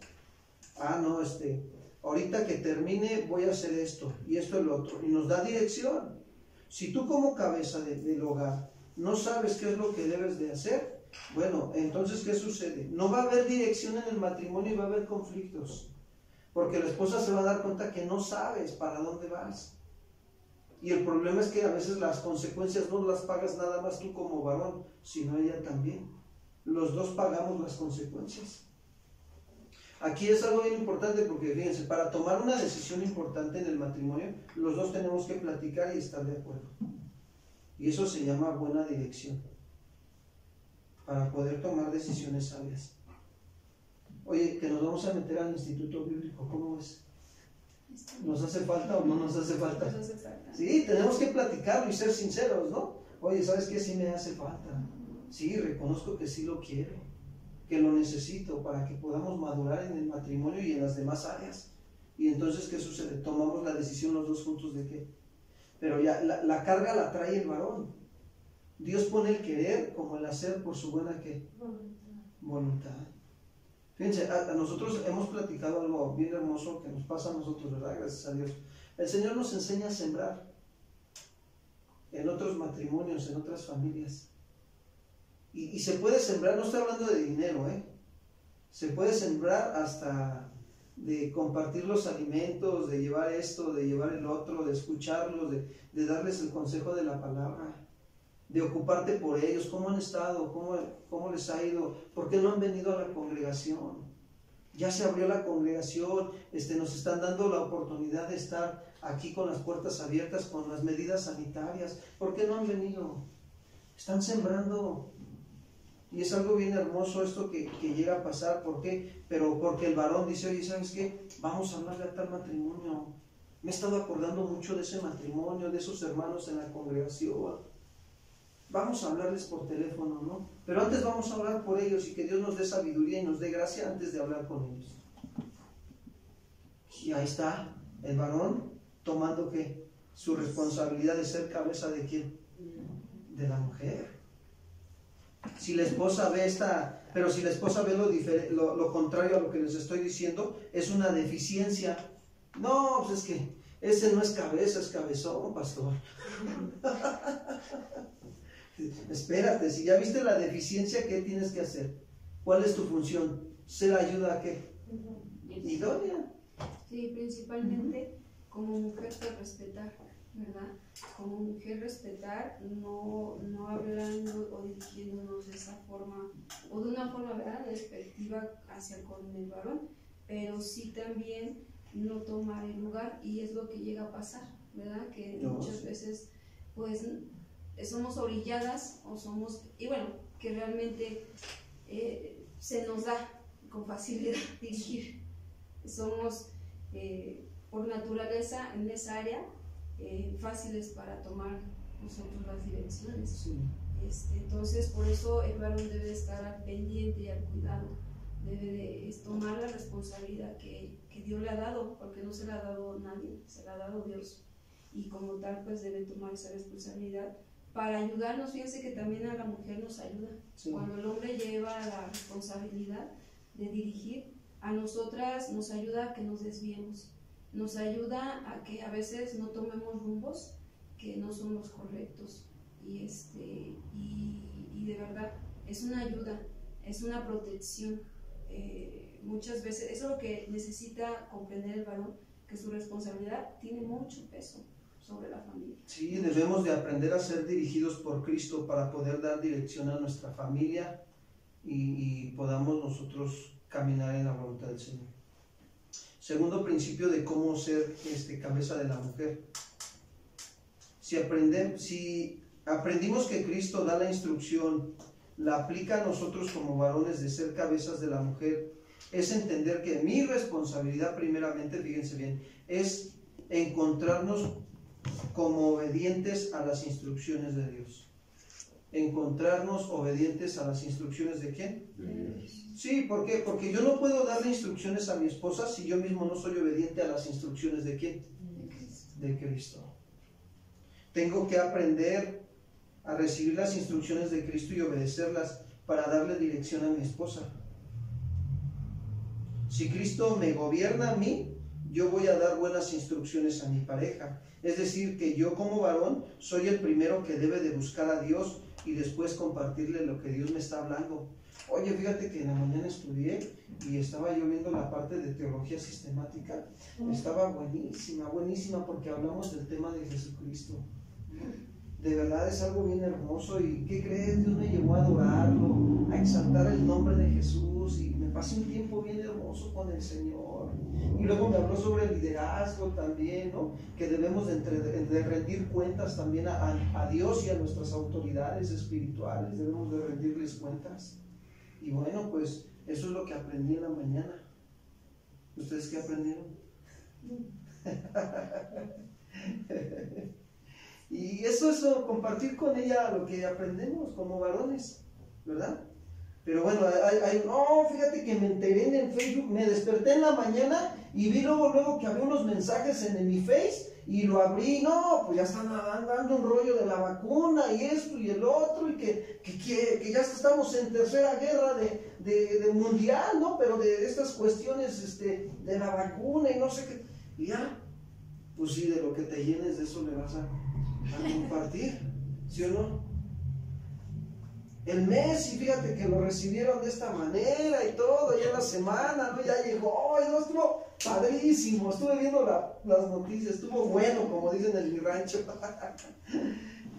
no, ahorita que termine voy a hacer esto y esto y lo otro, y nos da dirección. Si tú como cabeza del hogar no sabes qué es lo que debes de hacer, bueno, entonces ¿qué sucede? No va a haber dirección en el matrimonio y va a haber conflictos, porque la esposa se va a dar cuenta que no sabes para dónde vas. Y el problema es que a veces las consecuencias no las pagas nada más tú como varón, sino ella también. Los dos pagamos las consecuencias. Aquí es algo bien importante porque fíjense, para tomar una decisión importante en el matrimonio, los dos tenemos que platicar y estar de acuerdo. Y eso se llama buena dirección, para poder tomar decisiones sabias. Oye, que nos vamos a meter al Instituto Bíblico, ¿cómo ves? ¿Nos hace falta o no nos hace falta? Nos hace falta. Sí, tenemos que platicarlo y ser sinceros, ¿no? Oye, ¿sabes qué? Sí me hace falta. Sí, reconozco que sí lo quiero, que lo necesito para que podamos madurar en el matrimonio y en las demás áreas. Y entonces, ¿qué sucede? Tomamos la decisión los dos juntos de qué. Pero ya la carga la trae el varón. Dios pone el querer como el hacer por su buena ¿qué? Voluntad. Fíjense, a nosotros hemos platicado algo bien hermoso que nos pasa a nosotros, ¿verdad? Gracias a Dios. El Señor nos enseña a sembrar en otros matrimonios, en otras familias. Y se puede sembrar, no estoy hablando de dinero, se puede sembrar hasta de compartir los alimentos, de llevar esto, de llevar el otro, de escucharlos, de darles el consejo de la palabra, de ocuparte por ellos, cómo han estado, cómo les ha ido, por qué no han venido a la congregación. Ya se abrió la congregación, nos están dando la oportunidad de estar aquí con las puertas abiertas, con las medidas sanitarias. ¿Por qué no han venido? Están sembrando. Y es algo bien hermoso esto que llega a pasar. ¿Por qué? Pero porque el varón dice, oye, ¿sabes qué? Vamos a hablarle a tal matrimonio. Me he estado acordando mucho de ese matrimonio, de esos hermanos en la congregación. Vamos a hablarles por teléfono, ¿no? Pero antes vamos a orar por ellos y que Dios nos dé sabiduría y nos dé gracia antes de hablar con ellos. Y ahí está el varón tomando ¿qué? Su responsabilidad de ser cabeza de ¿quién? De la mujer. Si la esposa ve pero si la esposa ve lo contrario a lo que les estoy diciendo, es una deficiencia. No, pues es que ese no es cabeza, es cabezón, pastor. Espérate, si ya viste la deficiencia, ¿qué tienes que hacer? ¿Cuál es tu función? ¿Ser ayuda a qué? Idónea. Sí, principalmente como mujer pues respetar, ¿verdad? Como mujer respetar, no hablando o dirigiéndonos de esa forma, o de una forma, ¿verdad?, despectiva hacia con el varón, pero sí también no tomar el lugar, y es lo que llega a pasar, ¿verdad? Que muchas veces pues somos orilladas o somos, y bueno, que realmente se nos da con facilidad dirigir. Somos por naturaleza en esa área fáciles para tomar nosotros las direcciones. Sí. Entonces, por eso el varón debe estar al pendiente y al cuidado, debe de tomar la responsabilidad que Dios le ha dado, porque no se la ha dado nadie, se la ha dado Dios, y como tal pues debe tomar esa responsabilidad para ayudarnos. Fíjense que también a la mujer nos ayuda, sí. Cuando el hombre lleva la responsabilidad de dirigir, a nosotras nos ayuda a que nos desviemos, nos ayuda a que a veces no tomemos rumbos que no son los correctos, y de verdad es una ayuda, es una protección. Muchas veces eso es lo que necesita comprender el varón, que su responsabilidad tiene mucho peso sobre la familia. Sí, debemos de aprender a ser dirigidos por Cristo para poder dar dirección a nuestra familia y podamos nosotros caminar en la voluntad del Señor. Segundo principio de cómo ser cabeza de la mujer. Si aprendimos que Cristo da la instrucción, la aplica a nosotros como varones de ser cabezas de la mujer, es entender que mi responsabilidad primeramente, fíjense bien, es encontrarnos como obedientes a las instrucciones de Dios. Encontrarnos obedientes a las instrucciones ¿de quién? De Dios. Sí, ¿por qué? Porque yo no puedo darle instrucciones a mi esposa si yo mismo no soy obediente a las instrucciones ¿de quién? De Cristo. Tengo que aprender a recibir las instrucciones de Cristo y obedecerlas para darle dirección a mi esposa. Si Cristo me gobierna a mí, yo voy a dar buenas instrucciones a mi pareja. Es decir, que yo como varón soy el primero que debe de buscar a Dios y después compartirle lo que Dios me está hablando. Oye, fíjate que en la mañana estudié y estaba yo viendo la parte de teología sistemática. Estaba buenísima, buenísima, porque hablamos del tema de Jesucristo. De verdad es algo bien hermoso. ¿Y qué crees? Dios me llevó a adorarlo, a exaltar el nombre de Jesús, y me pasé un tiempo bien hermoso con el Señor. Y luego me habló sobre el liderazgo también, ¿no? Que debemos de rendir cuentas también a Dios y a nuestras autoridades espirituales. Debemos de rendirles cuentas. Y bueno, pues eso es lo que aprendí en la mañana. ¿Ustedes qué aprendieron? Y eso es compartir con ella lo que aprendemos como varones, ¿verdad? Pero bueno, no, fíjate que me enteré en el Facebook, me desperté en la mañana y vi luego que había unos mensajes en mi Face, y lo abrí. No, pues ya están dando un rollo de la vacuna y esto y el otro, y que ya estamos en tercera guerra de mundial, ¿no? Pero de estas cuestiones de la vacuna y no sé qué. Y ya, pues sí, de lo que te llenes de eso le vas a compartir, ¿sí o no? El mes, y fíjate que lo recibieron de esta manera y todo, ya la semana, ¿no? Ya llegó, y no, estuvo padrísimo. Estuve viendo las noticias, estuvo bueno, como dicen en mi rancho.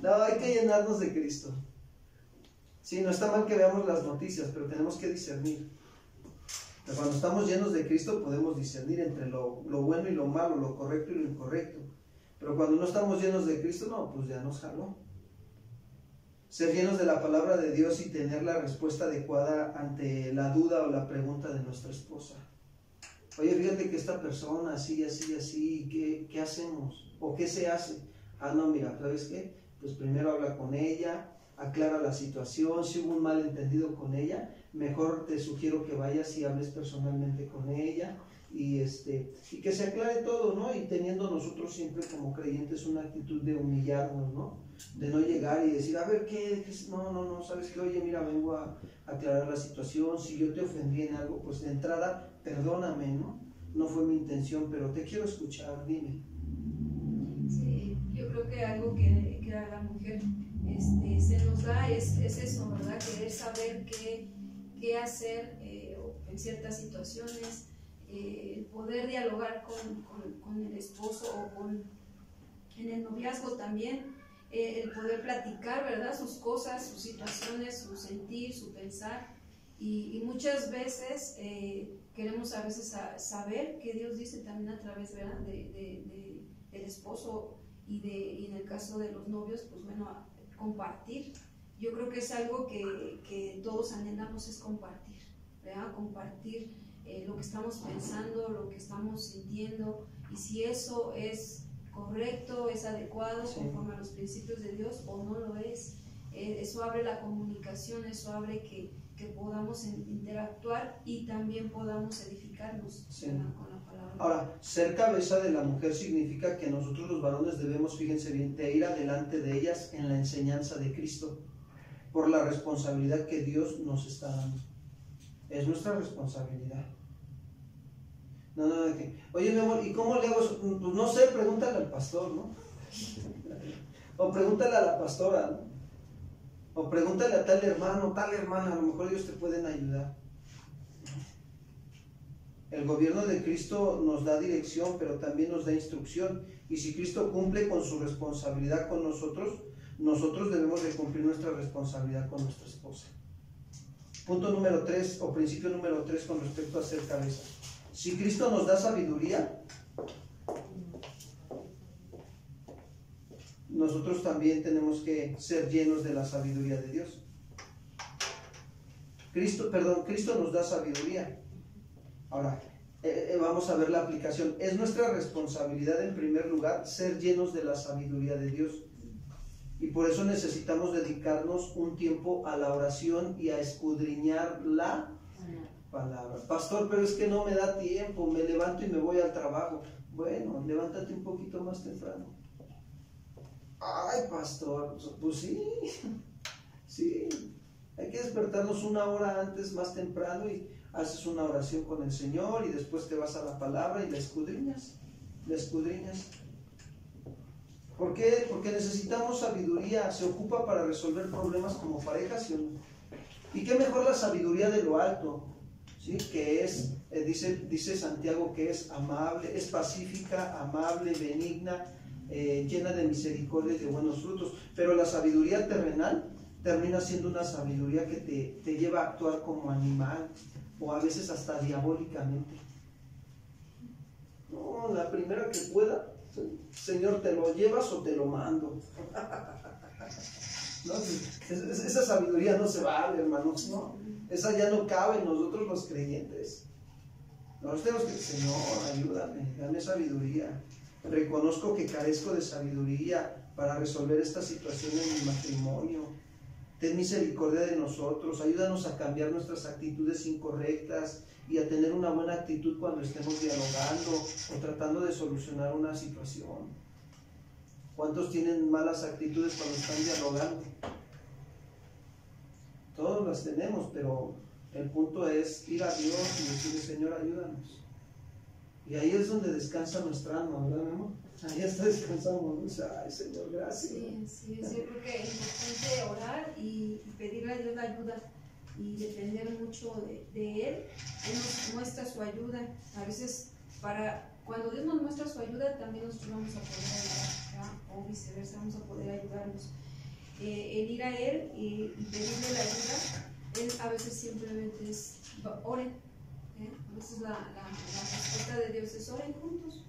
No, hay que llenarnos de Cristo. Sí, no está mal que veamos las noticias, pero tenemos que discernir. Pero cuando estamos llenos de Cristo podemos discernir entre lo bueno y lo malo, lo correcto y lo incorrecto. Pero cuando no estamos llenos de Cristo, no, pues ya nos jaló. Ser llenos de la palabra de Dios y tener la respuesta adecuada ante la duda o la pregunta de nuestra esposa. Oye, fíjate que esta persona así, ¿qué hacemos? ¿O qué se hace? Ah, no, mira, ¿sabes qué? Pues primero habla con ella, aclara la situación. Si hubo un malentendido con ella, mejor te sugiero que vayas y hables personalmente con ella, y que se aclare todo, ¿no? Y teniendo nosotros siempre como creyentes una actitud de humillarnos, ¿no? De no llegar y decir, a ver, ¿qué? No, ¿sabes qué? Oye, mira, vengo a aclarar la situación. Si yo te ofendí en algo, pues de entrada, perdóname, ¿no? No fue mi intención, pero te quiero escuchar, dime. Sí, yo creo que algo que a la mujer se nos da es eso, ¿verdad? Querer saber qué hacer en ciertas situaciones, poder dialogar con el esposo o en el noviazgo también, el poder platicar, ¿verdad? Sus cosas, sus situaciones, su sentir, su pensar, y muchas veces queremos a veces saber qué Dios dice también a través, ¿verdad? del esposo, y en el caso de los novios, pues bueno, compartir. Yo creo que es algo que todos anhelamos, es compartir, ¿verdad? Compartir lo que estamos pensando, lo que estamos sintiendo, y si eso es correcto, es adecuado, sí, conforme a los principios de Dios, o no lo es. Eso abre la comunicación, eso abre que podamos interactuar y también podamos edificarnos, sí, con la palabra. Ahora, ser cabeza de la mujer significa que nosotros los varones debemos, fíjense bien, de ir adelante de ellas en la enseñanza de Cristo, por la responsabilidad que Dios nos está dando. Es nuestra responsabilidad. No, oye, mi amor, ¿y cómo le hago eso? Pues no sé, pregúntale al pastor, ¿no? O pregúntale a la pastora, ¿no? O pregúntale a tal hermano, tal hermana, a lo mejor ellos te pueden ayudar. El gobierno de Cristo nos da dirección, pero también nos da instrucción. Y si Cristo cumple con su responsabilidad con nosotros, nosotros debemos de cumplir nuestra responsabilidad con nuestra esposa. Punto número 3, o principio número 3, con respecto a ser cabeza. Si Cristo nos da sabiduría, nosotros también tenemos que ser llenos de la sabiduría de Dios. Cristo nos da sabiduría. Ahora, vamos a ver la aplicación. Es nuestra responsabilidad, en primer lugar, ser llenos de la sabiduría de Dios. Y por eso necesitamos dedicarnos un tiempo a la oración y a escudriñar la palabra. Pastor, pero es que no me da tiempo, me levanto y me voy al trabajo. Bueno, levántate un poquito más temprano. Ay, pastor, pues sí, hay que despertarnos una hora antes, más temprano, y haces una oración con el Señor, y después te vas a la palabra y la escudriñas. ¿Por qué? Porque necesitamos sabiduría, se ocupa para resolver problemas como pareja, ¿sí o no? Y qué mejor la sabiduría de lo alto, ¿sí? Que es, dice Santiago, que es amable, es pacífica, amable, benigna, llena de misericordia y de buenos frutos. Pero la sabiduría terrenal termina siendo una sabiduría que te lleva a actuar como animal, o a veces hasta diabólicamente. No, la primera que pueda, Señor, ¿te lo llevas o te lo mando? ¿No? Esa sabiduría no se vale, hermanos, ¿no? Esa ya no cabe en nosotros los creyentes. Nosotros tenemos que, Señor, ayúdame, dame sabiduría. Reconozco que carezco de sabiduría para resolver esta situación en mi matrimonio. Ten misericordia de nosotros, ayúdanos a cambiar nuestras actitudes incorrectas y a tener una buena actitud cuando estemos dialogando o tratando de solucionar una situación. ¿Cuántos tienen malas actitudes cuando están dialogando? Todos las tenemos, pero el punto es ir a Dios y decirle, Señor, ayúdanos. Y ahí es donde descansa nuestra alma, ¿verdad, mi amor? Ahí hasta descansamos, o sea, ay, Señor, gracias. Sí, yo creo que es importante orar y pedirle a Dios la ayuda y depender mucho de Él. Él nos muestra su ayuda. A veces, cuando Dios nos muestra su ayuda, también nosotros vamos a poder ayudar, ¿verdad? O viceversa, vamos a poder ayudarnos. El ir a Él y pedirle la ayuda, Él a veces simplemente es, oren. A veces la respuesta de Dios es oren juntos.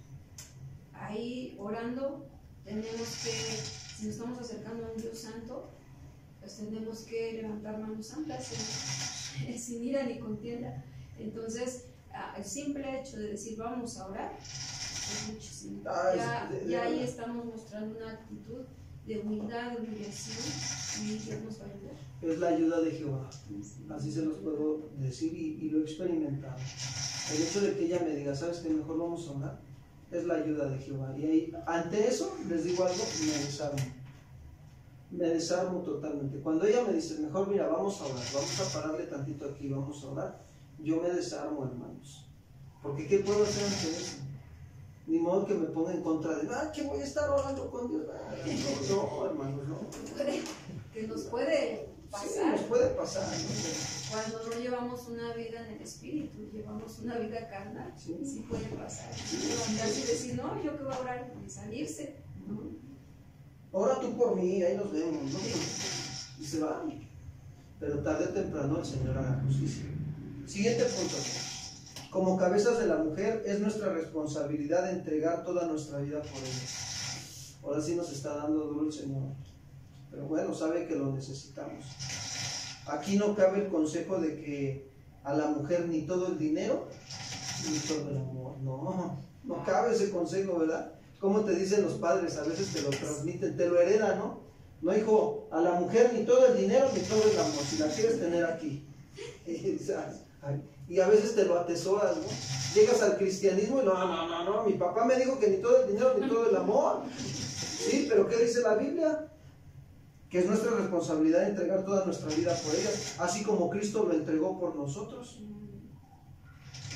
Ahí orando tenemos que, si nos estamos acercando a un Dios santo, pues tenemos que levantar manos santas sin ira ni contienda. Entonces el simple hecho de decir vamos a orar es muchísimo. Ya ahí estamos mostrando una actitud de humildad, de humillación, y Dios nos va a ayudar. Es la ayuda de Jehová, así se los puedo decir y lo he experimentado. El hecho de que ella me diga, ¿sabes qué? Mejor vamos a orar, es la ayuda de Jehová. Y ahí, ante eso, les digo algo, me desarmo totalmente. Cuando ella me dice, mejor mira, vamos a orar, vamos a pararle tantito aquí, vamos a orar, yo me desarmo, hermanos. Porque ¿qué puedo hacer ante eso? Ni modo que me ponga en contra de, que voy a estar orando con Dios. No, hermanos, no. Que nos puede pasar. Sí, nos puede pasar, ¿no? Cuando no llevamos una vida en el espíritu, llevamos una vida carnal, sí puede pasar. Levantarse y decir, no, yo que voy a orar, y salirse. ¿No? Ora tú por mí, ahí nos vemos, ¿no? Y se van. Pero tarde o temprano el Señor hará justicia. Siguiente punto. Como cabezas de la mujer, es nuestra responsabilidad entregar toda nuestra vida por ella. Ahora sí nos está dando duro el Señor. Pero bueno, sabe que lo necesitamos. Aquí no cabe el consejo de que a la mujer ni todo el dinero, ni todo el amor. No cabe ese consejo, ¿verdad? Como te dicen los padres, a veces te lo transmiten, te lo heredan, ¿no? No, hijo, a la mujer ni todo el dinero, ni todo el amor, si la quieres tener aquí. Y a veces te lo atesoras, ¿no? Llegas al cristianismo y no, mi papá me dijo que ni todo el dinero, ni todo el amor. Sí, pero ¿qué dice la Biblia? Que es nuestra responsabilidad entregar toda nuestra vida por ellas, así como Cristo lo entregó por nosotros.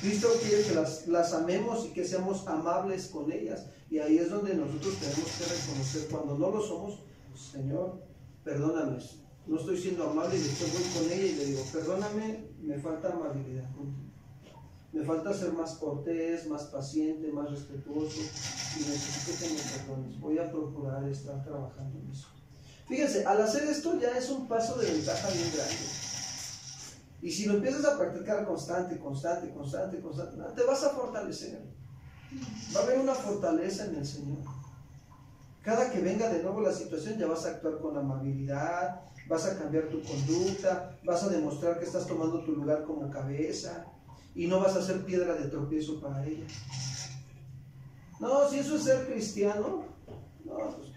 Cristo quiere que las amemos y que seamos amables con ellas, y ahí es donde nosotros tenemos que reconocer cuando no lo somos. Señor, perdóname, no estoy siendo amable, y después voy con ella y le digo, perdóname, me falta amabilidad contigo, me falta ser más cortés, más paciente, más respetuoso, y necesito que me perdones. Voy a procurar estar trabajando en eso. Fíjense, al hacer esto ya es un paso de ventaja bien grande. Y si lo empiezas a practicar constante, te vas a fortalecer. Va a haber una fortaleza en el Señor. Cada que venga de nuevo la situación, ya vas a actuar con amabilidad, vas a cambiar tu conducta, vas a demostrar que estás tomando tu lugar como cabeza y no vas a ser piedra de tropiezo para ella. No, si eso es ser cristiano, no, pues,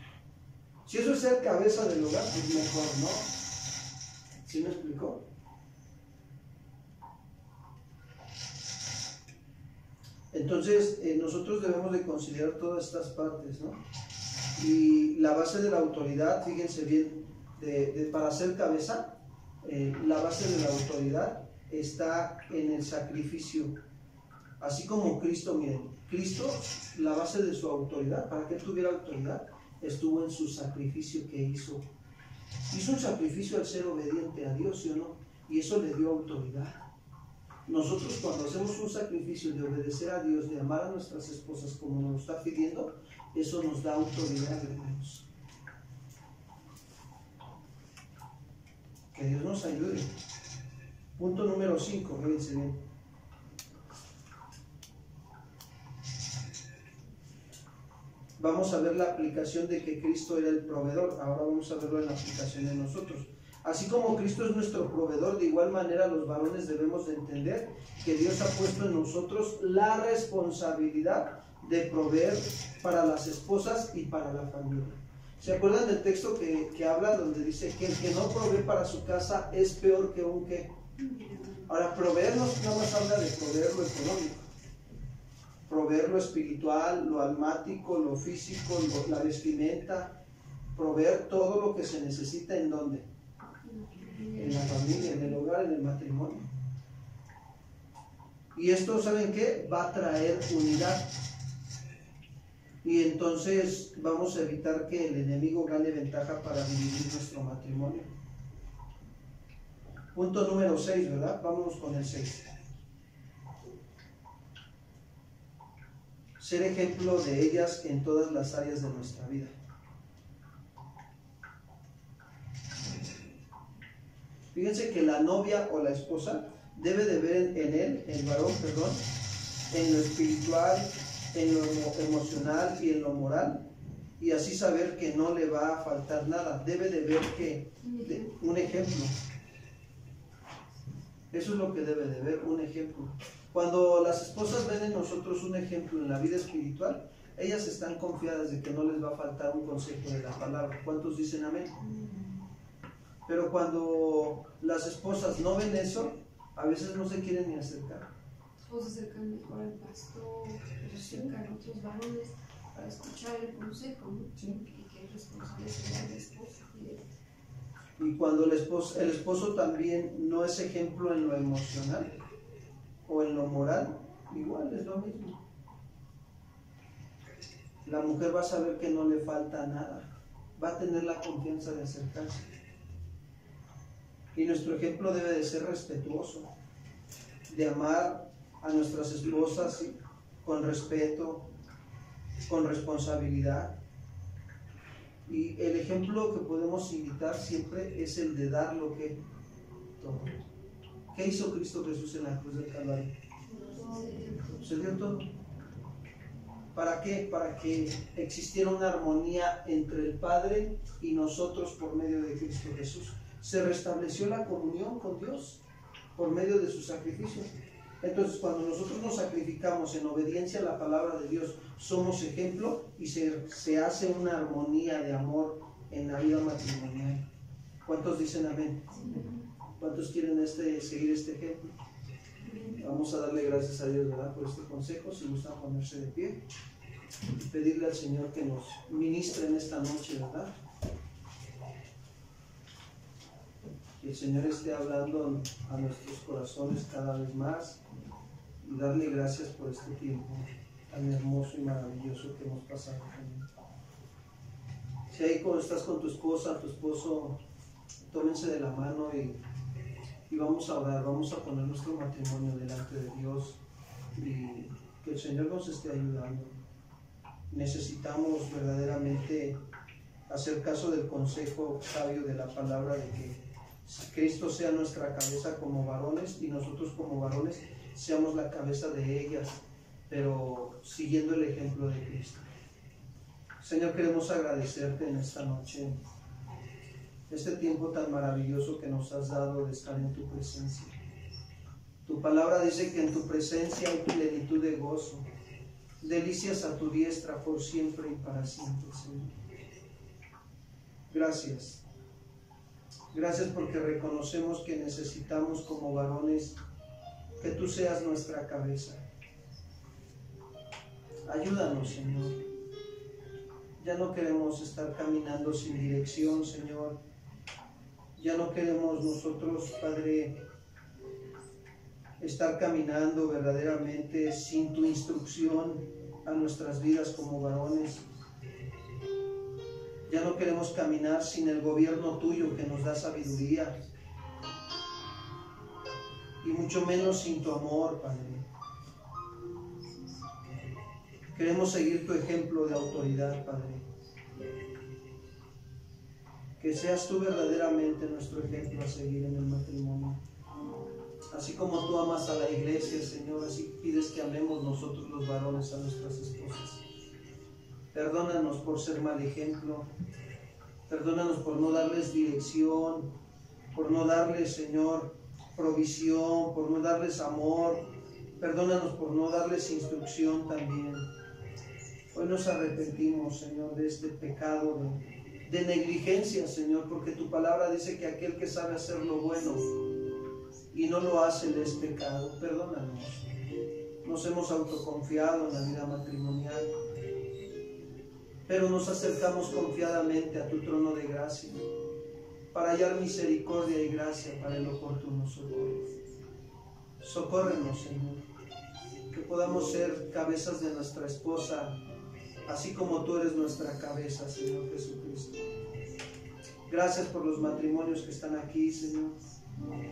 si eso es ser cabeza del hogar, pues mejor, ¿no? ¿Sí me explicó? Entonces, nosotros debemos de considerar todas estas partes, ¿no? Y la base de la autoridad, fíjense bien, para ser cabeza, la base de la autoridad está en el sacrificio. Así como Cristo, miren, Cristo, la base de su autoridad, para que él tuviera autoridad, estuvo en su sacrificio que hizo. Hizo un sacrificio al ser obediente a Dios, ¿sí o no? Y eso le dio autoridad. Nosotros cuando hacemos un sacrificio de obedecer a Dios, de amar a nuestras esposas como nos está pidiendo, eso nos da autoridad, hermanos. Que Dios nos ayude. Punto número 5, fíjense bien. Vamos a ver la aplicación de que Cristo era el proveedor. Ahora vamos a verlo en la aplicación de nosotros. Así como Cristo es nuestro proveedor, de igual manera los varones debemos de entender que Dios ha puesto en nosotros la responsabilidad de proveer para las esposas y para la familia. ¿Se acuerdan del texto que habla donde dice que el que no provee para su casa es peor que un qué? Ahora, proveer no nada más habla de proveer lo económico. Proveer lo espiritual, lo almático, lo físico, la vestimenta. Proveer todo lo que se necesita, ¿en dónde? En la familia, en el hogar, en el matrimonio. Y esto, ¿saben qué? Va a traer unidad. Y entonces vamos a evitar que el enemigo gane ventaja para dividir nuestro matrimonio. Punto número 6, ¿verdad? Vámonos con el 6. Ser ejemplo de ellas en todas las áreas de nuestra vida. Fíjense que la novia o la esposa debe de ver en él, el varón, perdón, en lo espiritual, en lo emocional y en lo moral, y así saber que no le va a faltar nada. Debe de ver que un ejemplo. Eso es lo que debe de ver, un ejemplo. Cuando las esposas ven en nosotros un ejemplo en la vida espiritual, ellas están confiadas de que no les va a faltar un consejo de la palabra. ¿Cuántos dicen amén? Pero cuando las esposas no ven eso, a veces no se quieren ni acercar. O se acercan mejor al pastor, o se acercan a otros varones para escuchar el consejo, ¿no? Sí. Y que es responsable será la esposa. Y cuando el esposo también no es ejemplo en lo emocional o en lo moral, igual es lo mismo. La mujer va a saber que no le falta nada, va a tener la confianza de acercarse. Y nuestro ejemplo debe de ser respetuoso, de amar a nuestras esposas, ¿sí?, con respeto, con responsabilidad. Y el ejemplo que podemos imitar siempre es el de dar lo que todo. ¿Qué hizo Cristo Jesús en la cruz del Calvario? Se dio todo. ¿Para qué? Para que existiera una armonía entre el Padre y nosotros por medio de Cristo Jesús. Se restableció la comunión con Dios por medio de su sacrificio. Entonces, cuando nosotros nos sacrificamos en obediencia a la palabra de Dios, somos ejemplo y se hace una armonía de amor en la vida matrimonial. ¿Cuántos dicen amén? ¿Cuántos quieren seguir este ejemplo? Vamos a darle gracias a Dios, ¿verdad?, por este consejo. Si gustan ponerse de pie y pedirle al Señor que nos ministre en esta noche, ¿verdad? Que el Señor esté hablando a nuestros corazones cada vez más y darle gracias por este tiempo tan hermoso y maravilloso que hemos pasado con Él. Si ahí cuando estás con tu esposa, tu esposo, tómense de la mano y vamos a orar, vamos a poner nuestro matrimonio delante de Dios y que el Señor nos esté ayudando. Necesitamos verdaderamente hacer caso del consejo sabio de la palabra de que Cristo sea nuestra cabeza como varones y nosotros como varones seamos la cabeza de ellas, pero siguiendo el ejemplo de Cristo. Señor, queremos agradecerte en esta noche este tiempo tan maravilloso que nos has dado de estar en tu presencia. Tu palabra dice que en tu presencia hay plenitud de gozo, delicias a tu diestra por siempre y para siempre, Señor. Gracias. Gracias porque reconocemos que necesitamos como varones que tú seas nuestra cabeza. Ayúdanos, Señor. Ya no queremos estar caminando sin dirección, Señor. Ya no queremos nosotros, Padre, estar caminando verdaderamente sin tu instrucción a nuestras vidas como varones. Ya no queremos caminar sin el gobierno tuyo que nos da sabiduría, y mucho menos sin tu amor, Padre. Queremos seguir tu ejemplo de autoridad, Padre. Que seas tú verdaderamente nuestro ejemplo a seguir en el matrimonio. Así como tú amas a la iglesia, Señor, así pides que amemos nosotros los varones a nuestras esposas. Perdónanos por ser mal ejemplo. Perdónanos por no darles dirección, por no darles, Señor, provisión, por no darles amor. Perdónanos por no darles instrucción también. Hoy nos arrepentimos, Señor, de este pecado de negligencia, Señor, porque tu palabra dice que aquel que sabe hacer lo bueno y no lo hace le es pecado. Perdónanos. Nos hemos autoconfiado en la vida matrimonial, pero nos acercamos confiadamente a tu trono de gracia para hallar misericordia y gracia para el oportuno socorro. Socórrenos, Señor, que podamos ser cabezas de nuestra esposa, así como tú eres nuestra cabeza, Señor Jesucristo. Gracias por los matrimonios que están aquí, Señor.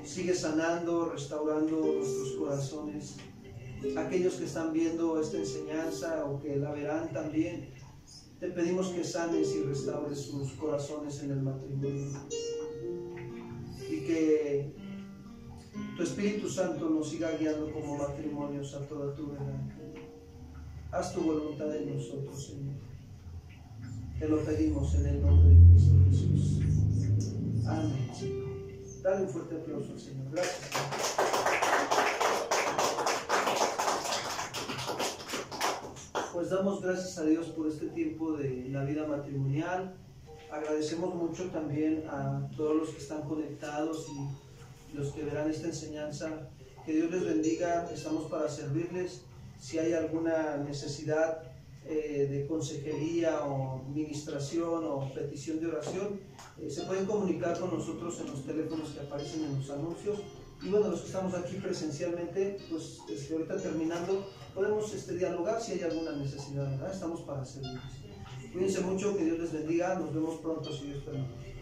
Sigue sanando, restaurando nuestros corazones. Aquellos que están viendo esta enseñanza o que la verán también, te pedimos que sanes y restaures sus corazones en el matrimonio. Y que tu Espíritu Santo nos siga guiando como matrimonios a toda tu verdad. Haz tu voluntad en nosotros, Señor. Te lo pedimos en el nombre de Cristo Jesús. Amén, Señor. Dale un fuerte aplauso al Señor. Gracias, Señor. Pues damos gracias a Dios por este tiempo de la vida matrimonial. Agradecemos mucho también a todos los que están conectados y los que verán esta enseñanza. Que Dios les bendiga. Estamos para servirles. Si hay alguna necesidad de consejería o ministración o petición de oración, se pueden comunicar con nosotros en los teléfonos que aparecen en los anuncios. Y bueno, los que estamos aquí presencialmente, pues ahorita terminando, podemos dialogar si hay alguna necesidad, ¿verdad? Estamos para servirles. Cuídense mucho, que Dios les bendiga. Nos vemos pronto si Dios permite.